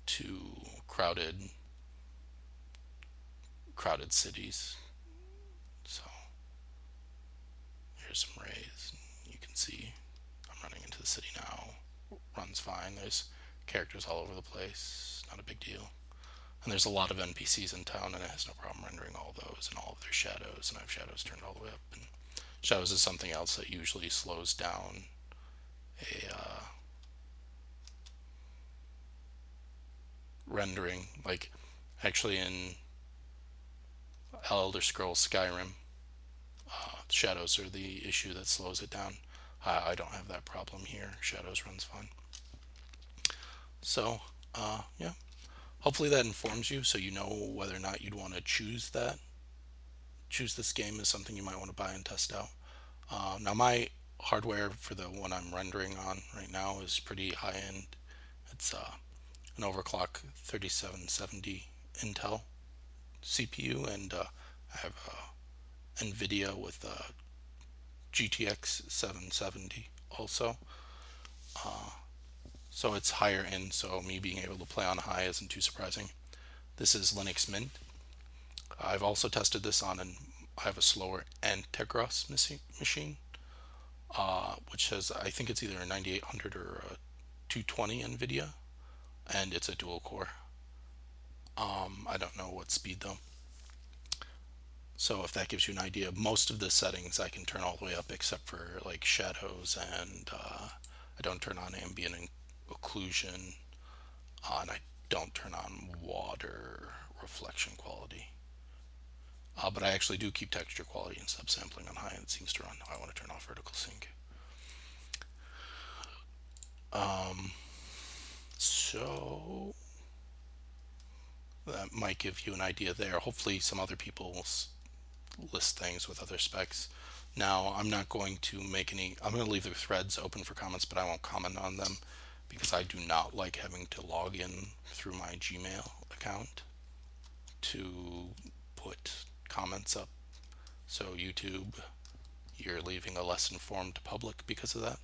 to crowded cities. So here's some rays. You can see I'm running into the city now. Runs fine. There's characters all over the place. Not a big deal. And there's a lot of NPCs in town, and it has no problem rendering all those and all of their shadows. And I have shadows turned all the way up. And shadows is something else that usually slows down a rendering. Like actually in Elder Scrolls Skyrim, shadows are the issue that slows it down. I don't have that problem here. Shadows runs fine. So yeah, hopefully that informs you, so you know whether or not you'd want to choose this game as something you might want to buy and test out. Now my hardware for the one I'm rendering on right now is pretty high end. It's an overclock 3770 Intel CPU, and I have NVIDIA with GTX 770 also. So it's higher end, so me being able to play on high isn't too surprising. This is Linux Mint. I've also tested this on I have a slower Antegros machine, which has, I think it's either a 9800 or a 220 NVIDIA, and it's a dual core. I don't know what speed though. So if that gives you an idea, most of the settings I can turn all the way up except for like shadows, and I don't turn on ambient occlusion, and I don't turn on water reflection quality. But I actually do keep texture quality and subsampling on high, and it seems to run. I want to turn off vertical sync. So that might give you an idea there. Hopefully some other people will list things with other specs. Now I'm not going to make any, I'm going to leave the threads open for comments, but I won't comment on them because I do not like having to log in through my Gmail account to put comments up. So YouTube, you're leaving a less informed public because of that.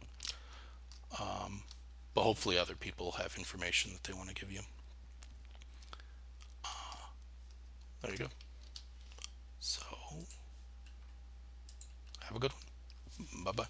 But hopefully other people have information that they want to give you. There you go. So, have a good one. Bye-bye.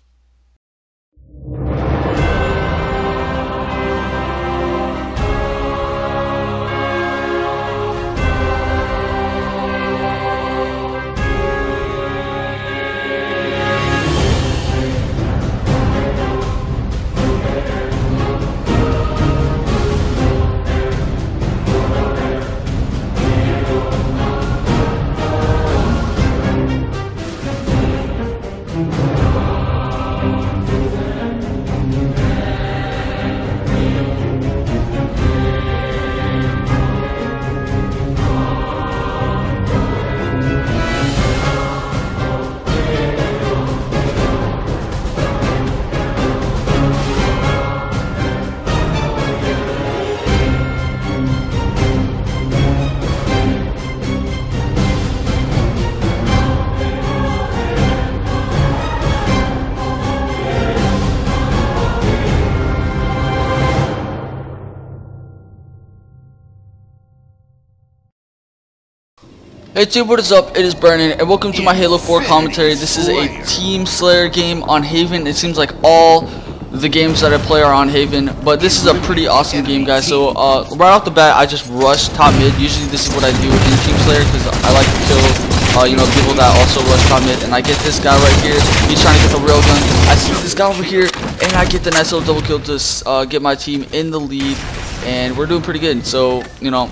Hey YouTube, what is up? It is Brandon, and welcome to my Halo 4 commentary. This is a Team Slayer game on Haven. It seems like all the games that I play are on Haven, but this is a pretty awesome game, guys. So right off the bat, I just rush top mid. Usually this is what I do in Team Slayer because I like to kill you know, people that also rush top mid. And I get this guy right here. He's trying to get the railgun. I see this guy over here, and I get the nice little double kill to get my team in the lead. And we're doing pretty good. So, you know,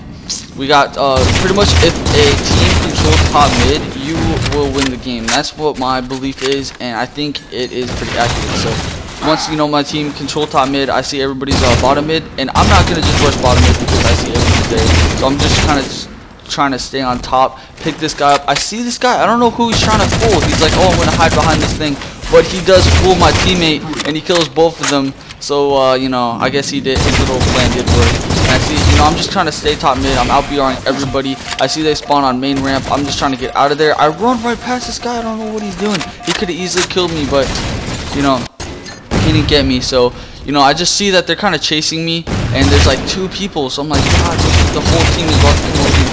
we got pretty much if a team controls top mid, you will win the game. That's what my belief is, and I think it is pretty accurate. So once, you know, my team control top mid, I see everybody's bottom mid, and I'm not gonna just rush bottom mid because I see everybody's there. So I'm just kind of trying to stay on top, pick this guy up. I see this guy. I don't know who he's trying to fool. He's like, oh, I'm gonna hide behind this thing, but he does fool my teammate, and he kills both of them. So, you know, I guess he did, his little plan did work. And I see, you know, I'm just trying to stay top mid. I'm out BRing everybody. I see they spawn on main ramp. I'm just trying to get out of there. I run right past this guy. I don't know what he's doing. He could have easily killed me, but, you know, he didn't get me. So, you know, I just see that they're kind of chasing me, and there's like 2 people. So I'm like, God, the whole team is about to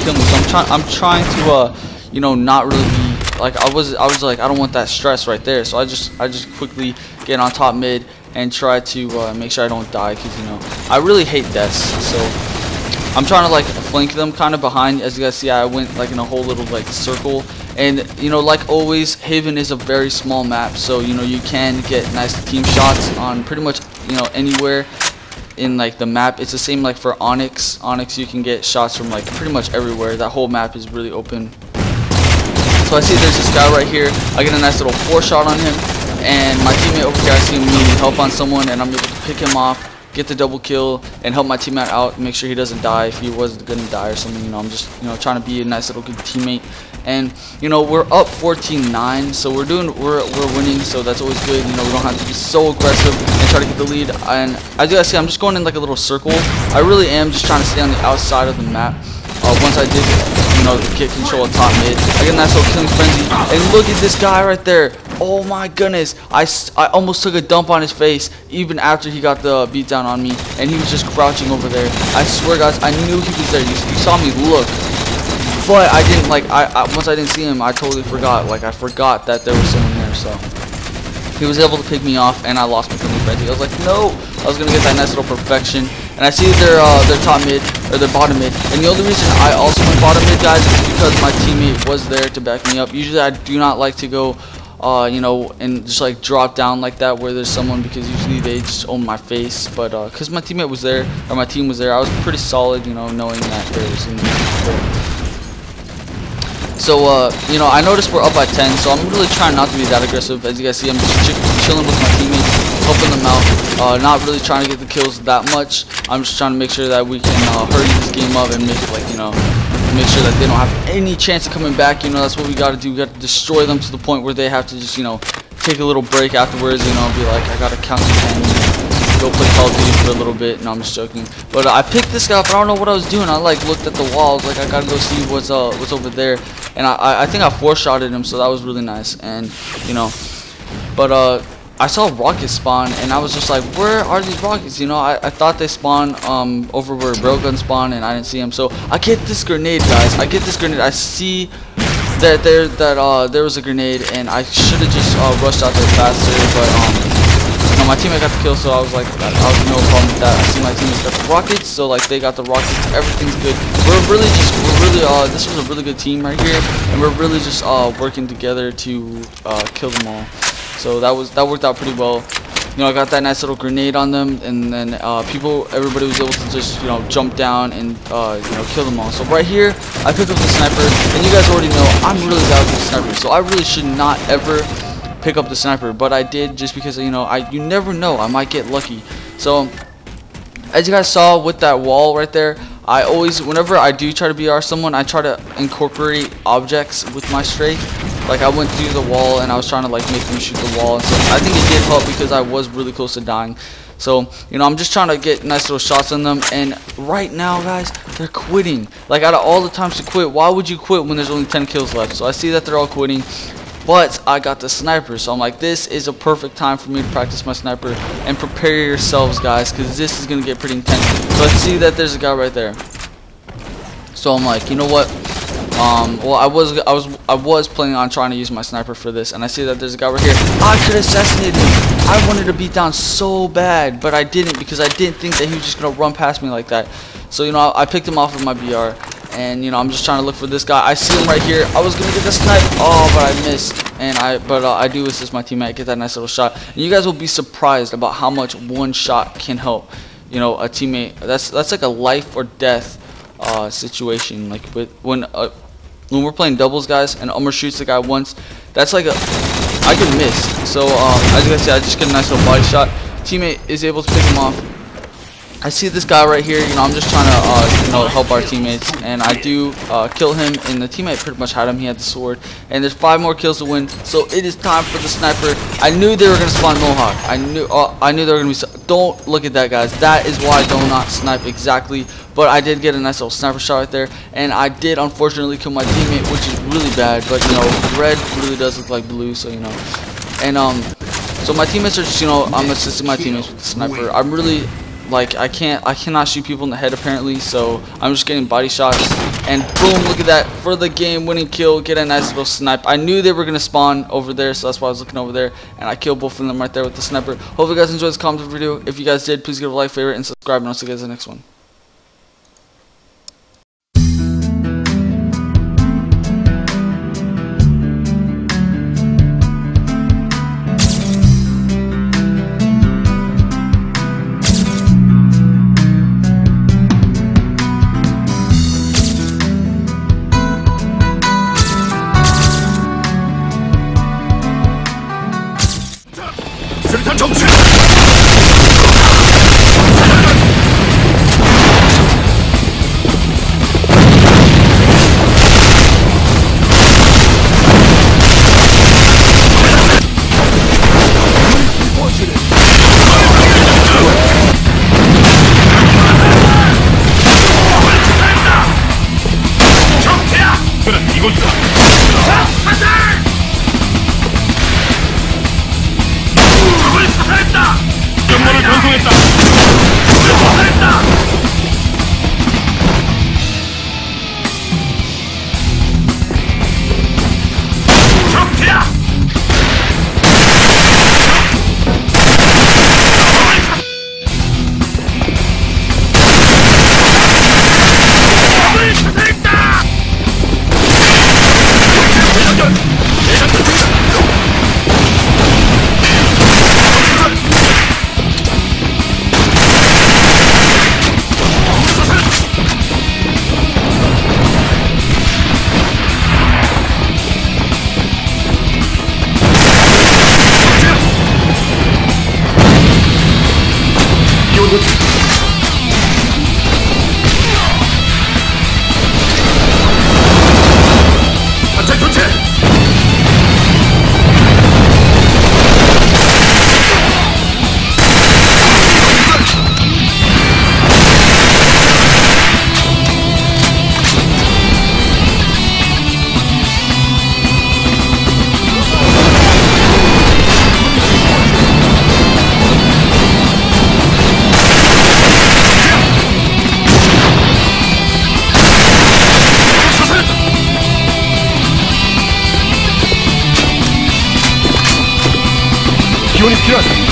kill me. So I'm trying to, you know, not really be, like, I was like, I don't want that stress right there. So I just quickly get on top mid and try to make sure I don't die, because, you know, I really hate deaths. So I'm trying to like flank them kind of behind. As you guys see, I went like in a whole little like circle, and, you know, like always, Haven is a very small map, so, you know, you can get nice team shots on pretty much, you know, anywhere in like the map. It's the same like for Onyx. You can get shots from like pretty much everywhere. That whole map is really open. So I see there's this guy right here. I get a nice little 4-shot on him, and my teammate over here, I see him needing help on someone, and I'm able to pick him off, get the double kill, and help my teammate out, make sure he doesn't die if he was gonna die or something. You know, I'm just, you know, trying to be a nice little good teammate. And, you know, we're up 14-9, so we're winning, so that's always good. You know, we don't have to be so aggressive and try to get the lead. And as you guys see, I'm just going in like a little circle. I really am just trying to stay on the outside of the map. Once I did, you know, get control of top mid, I get a nice little killing frenzy, and look at this guy right there. Oh my goodness, I almost took a dump on his face even after he got the beat down on me, and he was just crouching over there. I swear, guys, I knew he was there. You saw me look, but I didn't, like, once I didn't see him, I totally forgot. Like, I forgot that there was someone there. So he was able to pick me off, and I lost my killing frenzy. I was like, no, I was gonna get that nice little perfection. and I see they're top mid, or they're bottom mid. And the only reason I also went bottom mid, guys, is because my teammate was there to back me up. Usually I do not like to go you know, and just like drop down like that where there's someone, because usually they just own my face. But because my teammate was there, or my team was there, I was pretty solid, you know, knowing that there was in there. So you know, I noticed we're up by 10, so I'm really trying not to be that aggressive. As you guys see, I'm just chilling with my teammates, helping them out, not really trying to get the kills that much. I'm just trying to make sure that we can hurry this game up and make it, like, you know, make sure that they don't have any chance of coming back. You know, that's what we got to do. We got to destroy them to the point where they have to just, you know, take a little break afterwards, you know, and be like, I got to count to 10, go play Call of Duty for a little bit. No, I'm just joking. But I picked this guy up, I don't know what I was doing. I like looked at the wall, I was like, I got to go see what's over there. And I think I 4-shotted him, so that was really nice. And, you know, but I saw rockets spawn, and I was just like, where are these rockets? You know, I thought they spawned over where railgun spawned, and I didn't see them. So I get this grenade, guys. I get this grenade. I see that there was a grenade, and I should have just rushed out there faster. But you know, my teammate got the kill, so I was like, I was no problem with that. I see my teammates got the rockets, so like they got the rockets. Everything's good. This was a really good team right here, and we're really just working together to kill them all. So that worked out pretty well. You know, I got that nice little grenade on them, and then everybody was able to just, you know, jump down and you know, kill them all. So right here, I picked up the sniper, and you guys already know I'm really bad with the sniper, so I really should not ever pick up the sniper, but I did just because, you know, you never know, I might get lucky. So as you guys saw with that wall right there, I always, whenever I do try to BR someone, I try to incorporate objects with my strike. Like I went through the wall and I was trying to like make them shoot the wall, and so I think it did help because I was really close to dying. So, you know, I'm just trying to get nice little shots on them, and right now, guys, they're quitting. Like, out of all the times to quit, why would you quit when there's only 10 kills left? So I see that they're all quitting, but I got the sniper, so I'm like, this is a perfect time for me to practice my sniper. And prepare yourselves, guys, because this is gonna get pretty intense. So I see that there's a guy right there, so I'm like, you know what, well, I was planning on trying to use my sniper for this, and I see that there's a guy right here. I could assassinate him. I wanted to beat down so bad, but I didn't, because I didn't think that he was just gonna run past me like that. So, you know, I picked him off with my BR, and, you know, I'm just trying to look for this guy. I see him right here. I was gonna get the snipe, but I missed, and I do assist my teammate, get that nice little shot. And you guys will be surprised about how much one shot can help, you know, a teammate. That's like a life or death situation. Like when we're playing doubles, guys, and Umar shoots the guy once, that's like I can miss. So as you guys see, I just get a nice little body shot. Teammate is able to pick him off. I see this guy right here. You know, I'm just trying to you know, help our teammates, and I do kill him, and the teammate pretty much had him. He had the sword, and there's 5 more kills to win. So it is time for the sniper. I knew they were gonna spawn Mohawk. I knew they were gonna be. Don't look at that, guys. That is why I do not snipe exactly. But I did get a nice little sniper shot right there, and I did unfortunately kill my teammate, which is really bad. But you know, red really does look like blue, so you know. And so my teammates are just, you know, I'm assisting my teammates with the sniper. I'm really, like, I cannot shoot people in the head apparently, so I'm just getting body shots, and boom, look at that, for the game winning kill, get a nice little snipe. I knew they were gonna spawn over there, so that's why I was looking over there, and I killed both of them right there with the sniper. Hopefully you guys enjoyed this comment video. If you guys did, please give a like, favorite, and subscribe, and I'll see you guys in the next one. 이곳이다! 기온이 필요하다.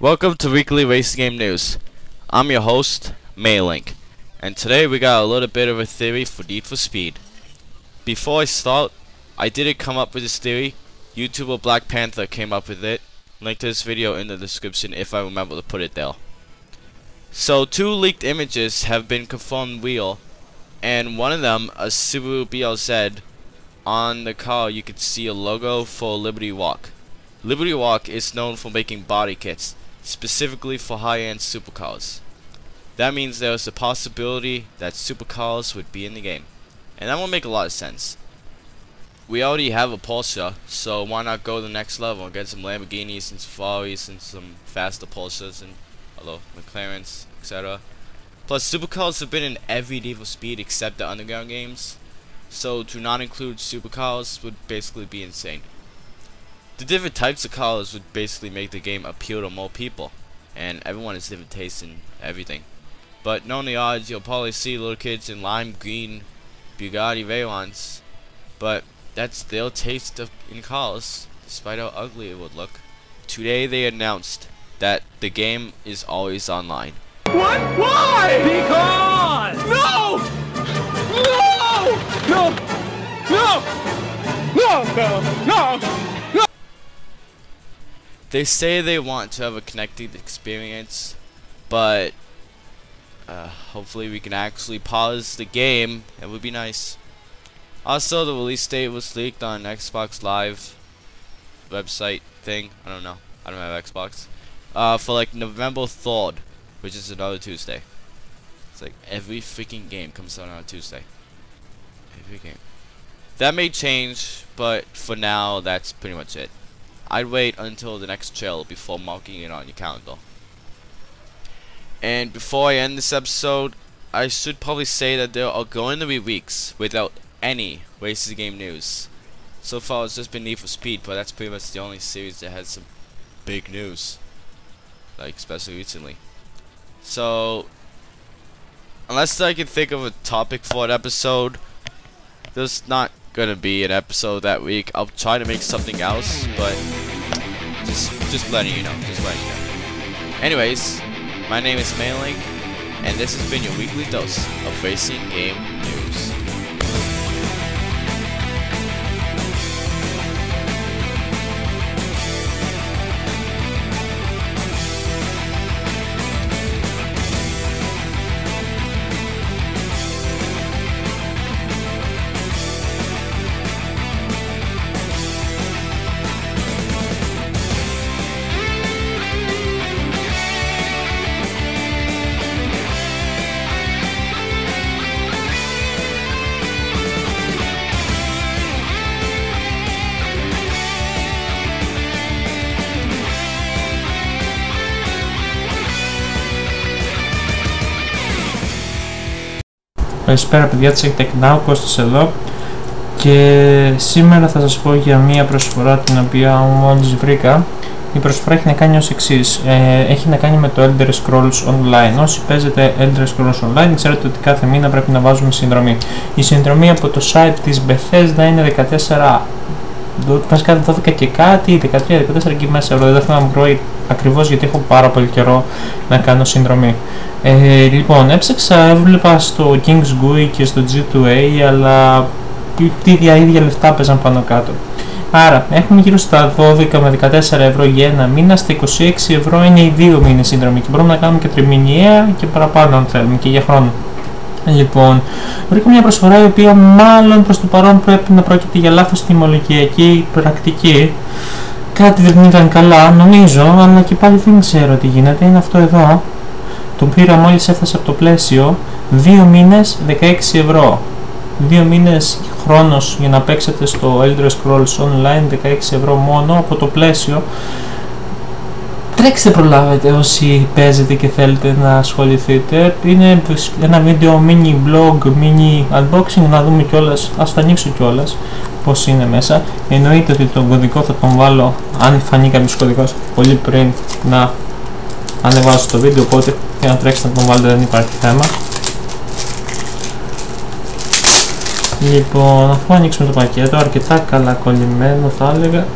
Welcome to Weekly Racing Game News. I'm your host, mäng, and today we got a little bit of a theory for Need for Speed. Before I start, I didn't come up with this theory. YouTuber Black Panther came up with it. Link to this video in the description if I remember to put it there. So 2 leaked images have been confirmed real, and one of them, a Subaru BLZ, on the car you could see a logo for Liberty Walk. Liberty Walk is known for making body kits, specifically for high-end supercars. That means there is a possibility that supercars would be in the game, and that will make a lot of sense. We already have a Porsche, so why not go to the next level and get some Lamborghinis and Ferraris and some faster Porsches and McLarens, etc. Plus, supercars have been in every Need for Speed except the underground games, so to not include supercars would basically be insane. The different types of cars would basically make the game appeal to more people, and everyone has different tastes in everything. But knowing the odds, you'll probably see little kids in lime green Bugatti Veyrons, but that's their taste in cars, despite how ugly it would look. Today they announced that the game is always online. What? Why? Because! No! No! No! No! No! No! No! They say they want to have a connected experience, but hopefully we can actually pause the game. It would be nice. Also, the release date was leaked on Xbox Live website thing. I don't know. I don't have Xbox. For like November 3rd, which is another Tuesday. It's like every freaking game comes out on a Tuesday. Every game. That may change, but for now, that's pretty much it. I'd wait until the next trailer before marking it on your calendar. And before I end this episode, I should probably say that there are going to be weeks without any racing game news. So far it's just been Need for Speed, but that's pretty much the only series that has some big news, like especially recently. So unless I can think of a topic for an episode, there's not gonna be an episode that week. I'll try to make something else, but just letting you know, Anyways, my name is mäng, and this has been your weekly dose of racing game news. Καλησπέρα παιδιά, της Τεκνά, ο Κώστας εδώ και σήμερα θα σας πω για μία προσφορά την οποία μόλις βρήκα. Η προσφορά έχει να κάνει ως εξής, έχει να κάνει με το Elder Scrolls Online. Όσοι παίζετε Elder Scrolls Online ξέρετε ότι κάθε μήνα πρέπει να βάζουμε συνδρομή. Η συνδρομή από το site της Bethesda είναι 14, βασικά 12 και κάτι, 13, 14 και μέσα ευρώ, δεν θα βρω ακριβώς γιατί έχω πάρα πολύ καιρό να κάνω συνδρομή. Λοιπόν, έψαξα, έβλεπα στο King's GUI και στο G2A, αλλά τα ίδια λεφτά παίζαν πάνω κάτω. Άρα, έχουμε γύρω στα 12 με 14 ευρώ για ένα μήνα, στα 26 ευρώ είναι οι 2 μήνες συνδρομή και μπορούμε να κάνουμε και τριμηνιαία και παραπάνω αν θέλουμε και για χρόνο. Λοιπόν, βρήκα μια προσφορά η οποία μάλλον προς το παρόν πρέπει να πρόκειται για λάθος τιμολογιακή πρακτική. Κάτι δεν ήταν καλά, νομίζω, αλλά και πάλι δεν ξέρω τι γίνεται. Είναι αυτό εδώ. Το πήρα μόλις έφτασε από το πλαίσιο. 2 μήνες 16 ευρώ. 2 μήνες χρόνος για να παίξετε στο Elder Scrolls Online, 16 ευρώ μόνο από το πλαίσιο. Τρέξτε, προλάβετε όσοι παίζετε και θέλετε να ασχοληθείτε. Είναι ένα βίντεο mini blog, mini unboxing, να δούμε κιόλας, ας το ανοίξω κιόλας πως είναι μέσα. Εννοείται ότι τον κωδικό θα τον βάλω, αν φανεί κάποιος κωδικός, πολύ πριν να ανεβάσω το βίντεο, οπότε για να τρέξετε να τον βάλετε δεν υπάρχει θέμα. Λοιπόν, αφού ανοίξουμε το πακέτο, αρκετά καλά κολλημένο θα έλεγα,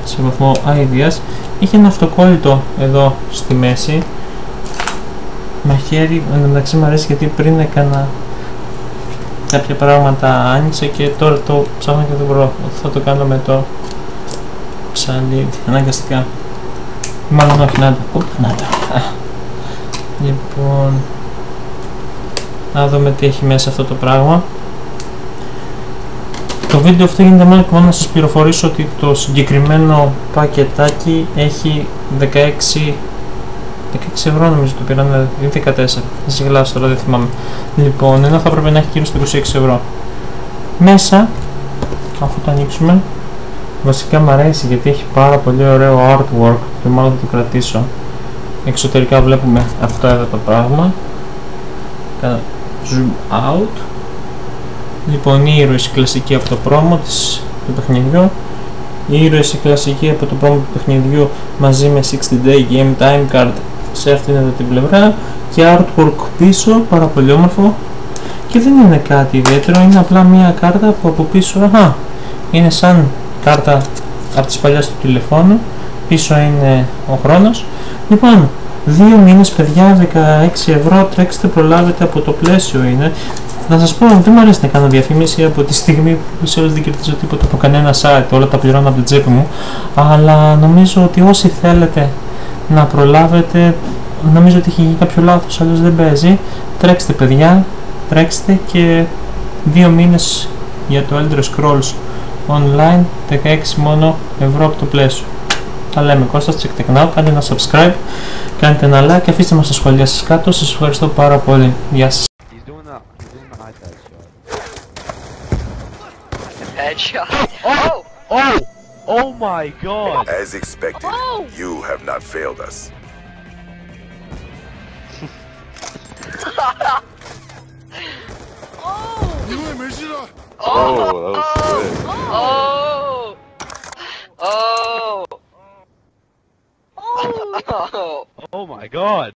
σε βαθμό αηδίας, Είχε ένα αυτοκόλλητο εδώ στη μέση. Μαχαίρι, εν τω μεταξύ μου αρέσει γιατί πριν έκανα κάποια πράγματα άνοιξε και τώρα το ψάχνω και δεν μπορώ. Θα το κάνω με το ψαλίδι, αναγκαστικά. Μάλλον όχι, να τα. Λοιπόν, να δούμε τι έχει μέσα αυτό το πράγμα. Το βίντεο αυτό γίνεται μόνο και μόνο να σας πληροφορήσω ότι το συγκεκριμένο πακετάκι έχει 16 ευρώ νομίζω το πήραν, ή 14, θα σας γελάσω τώρα, δεν θυμάμαι. Λοιπόν, ενώ θα πρέπει να έχει γύρω στα 26 ευρώ. Μέσα, αφού το ανοίξουμε, βασικά μου αρέσει γιατί έχει πάρα πολύ ωραίο artwork και μάλλον θα το κρατήσω. Εξωτερικά βλέπουμε αυτό εδώ το πράγμα. Κάνα zoom out. Λοιπόν, οι ήρωες κλασικοί από το πρόμο του παιχνιδιού. Οι ήρωες κλασικοί από το πρόμο του παιχνιδιού μαζί με 60 day game time card σε αυτήν εδώ την πλευρά. Και artwork πίσω, πάρα πολύ όμορφο. Και δεν είναι κάτι ιδιαίτερο, είναι απλά μια κάρτα που από πίσω, είναι σαν κάρτα από τις παλιές του τηλεφώνου. Πίσω είναι ο χρόνος. Λοιπόν, 2 μήνες παιδιά, 16 ευρώ, τρέξτε, προλάβετε, από το πλαίσιο είναι. Να σας πω, δεν μου αρέσει να κάνω διαφήμιση από τη στιγμή που σε όλες δεν κερδίζω τίποτα από κανένα site, όλα τα πληρώνω από την τσέπη μου. Αλλά νομίζω ότι όσοι θέλετε να προλάβετε, νομίζω ότι έχει γίνει κάποιο λάθος, αλλιώς δεν παίζει. Τρέξτε παιδιά, τρέξτε, και 2 μήνες για το Elder Scrolls Online, 16 μόνο ευρώ από το πλαίσιο. Τα λέμε, Κώστας, τσεκτεκνάω, κάντε ένα subscribe, κάντε ένα like και αφήστε μας τα σχόλια σας κάτω, σας ευχαριστώ πάρα πολύ. Γεια σας. Headshot. Oh! Oh! Oh my god! As expected, you have not failed us. Oh, that was good. Oh my god.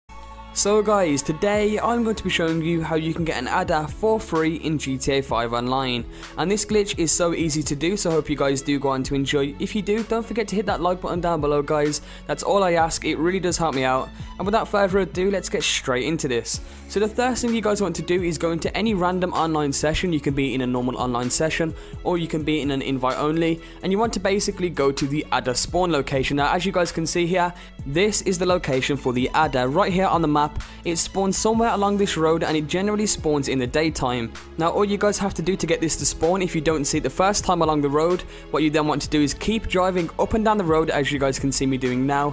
So guys, today I'm going to be showing you how you can get an adder for free in GTA 5 Online, and this glitch is so easy to do, so I hope you guys do go on to enjoy. If you do, don't forget to hit that like button down below guys, that's all I ask, it really does help me out. And without further ado, let's get straight into this. So the first thing you guys want to do is go into any random online session. You can be in a normal online session, or you can be in an invite only, and you want to basically go to the adder spawn location. Now as you guys can see here, this is the location for the adder, right here on the map. It spawns somewhere along this road, and it generally spawns in the daytime. Now all you guys have to do to get this to spawn, if you don't see it the first time along the road, what you then want to do is keep driving up and down the road as you guys can see me doing now,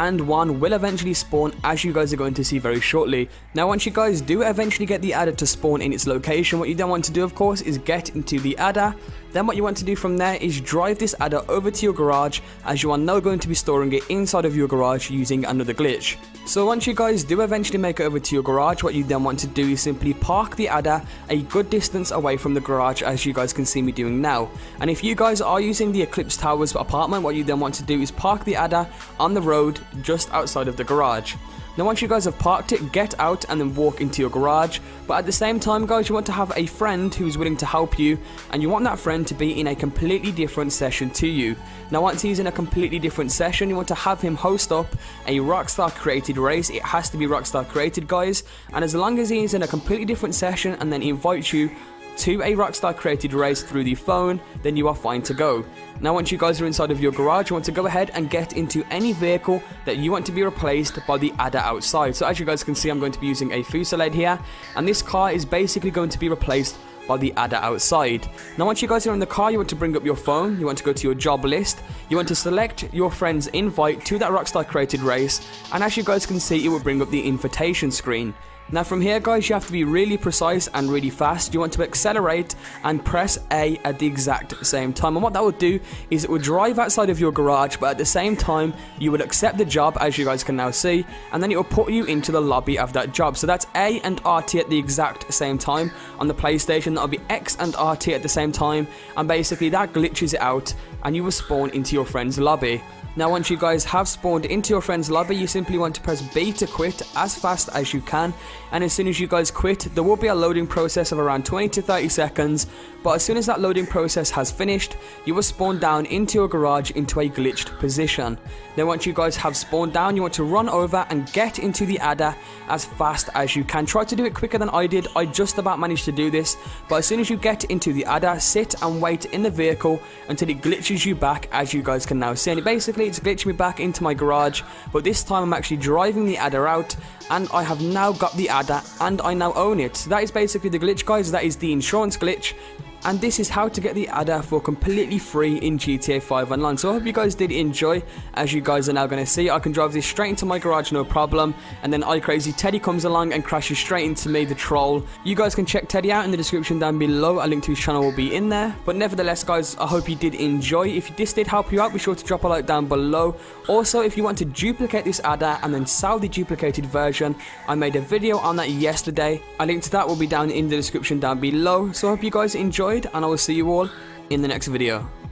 and one will eventually spawn, as you guys are going to see very shortly. Now once you guys do eventually get the adder to spawn in its location, what you then want to do of course is get into the adder. Then what you want to do from there is drive this adder over to your garage, as you are now going to be storing it inside of your garage using another glitch. So once you guys do eventually make it over to your garage, what you then want to do is simply park the adder a good distance away from the garage, as you guys can see me doing now. And if you guys are using the Eclipse Towers apartment, what you then want to do is park the adder on the road just outside of the garage. Now once you guys have parked it, get out and then walk into your garage, but at the same time guys, you want to have a friend who's willing to help you, and you want that friend to be in a completely different session to you. Now once he's in a completely different session, you want to have him host up a Rockstar created race. It has to be Rockstar created guys, and as long as he's in a completely different session and then invites you to a Rockstar created race through the phone, then you are fine to go. Now once you guys are inside of your garage, you want to go ahead and get into any vehicle that you want to be replaced by the adder outside. So as you guys can see, I'm going to be using a Fusillade here, and this car is basically going to be replaced by the adder outside. Now once you guys are in the car, you want to bring up your phone, you want to go to your job list, you want to select your friend's invite to that Rockstar created race, and as you guys can see, it will bring up the invitation screen. Now from here guys, you have to be really precise and really fast. You want to accelerate and press A at the exact same time, and what that will do is it will drive outside of your garage, but at the same time you will accept the job, as you guys can now see, and then it will put you into the lobby of that job. So that's A and RT at the exact same time. On the PlayStation that will be X and RT at the same time, and basically that glitches it out and you will spawn into your friend's lobby. Now once you guys have spawned into your friend's lobby, you simply want to press B to quit as fast as you can, and as soon as you guys quit, there will be a loading process of around 20 to 30 seconds, but as soon as that loading process has finished, you will spawn down into your garage into a glitched position. Then once you guys have spawned down, you want to run over and get into the adder as fast as you can. Try to do it quicker than I did. I just about managed to do this, but as soon as you get into the adder, sit and wait in the vehicle until it glitches you back, as you guys can now see. And basically it's glitching me back into my garage, but this time I'm actually driving the adder out, and I have now got the adder and I now own it. So that is basically the glitch, guys. That is the insurance glitch. And this is how to get the adder for completely free in GTA 5 Online. So I hope you guys did enjoy. As you guys are now going to see, I can drive this straight into my garage, no problem. And then iCrazy Teddy comes along and crashes straight into me, the troll. You guys can check Teddy out in the description down below. A link to his channel will be in there. But nevertheless, guys, I hope you did enjoy. If this did help you out, be sure to drop a like down below. Also, if you want to duplicate this adder and then sell the duplicated version, I made a video on that yesterday. A link to that will be down in the description down below. So I hope you guys enjoyed, and I will see you all in the next video.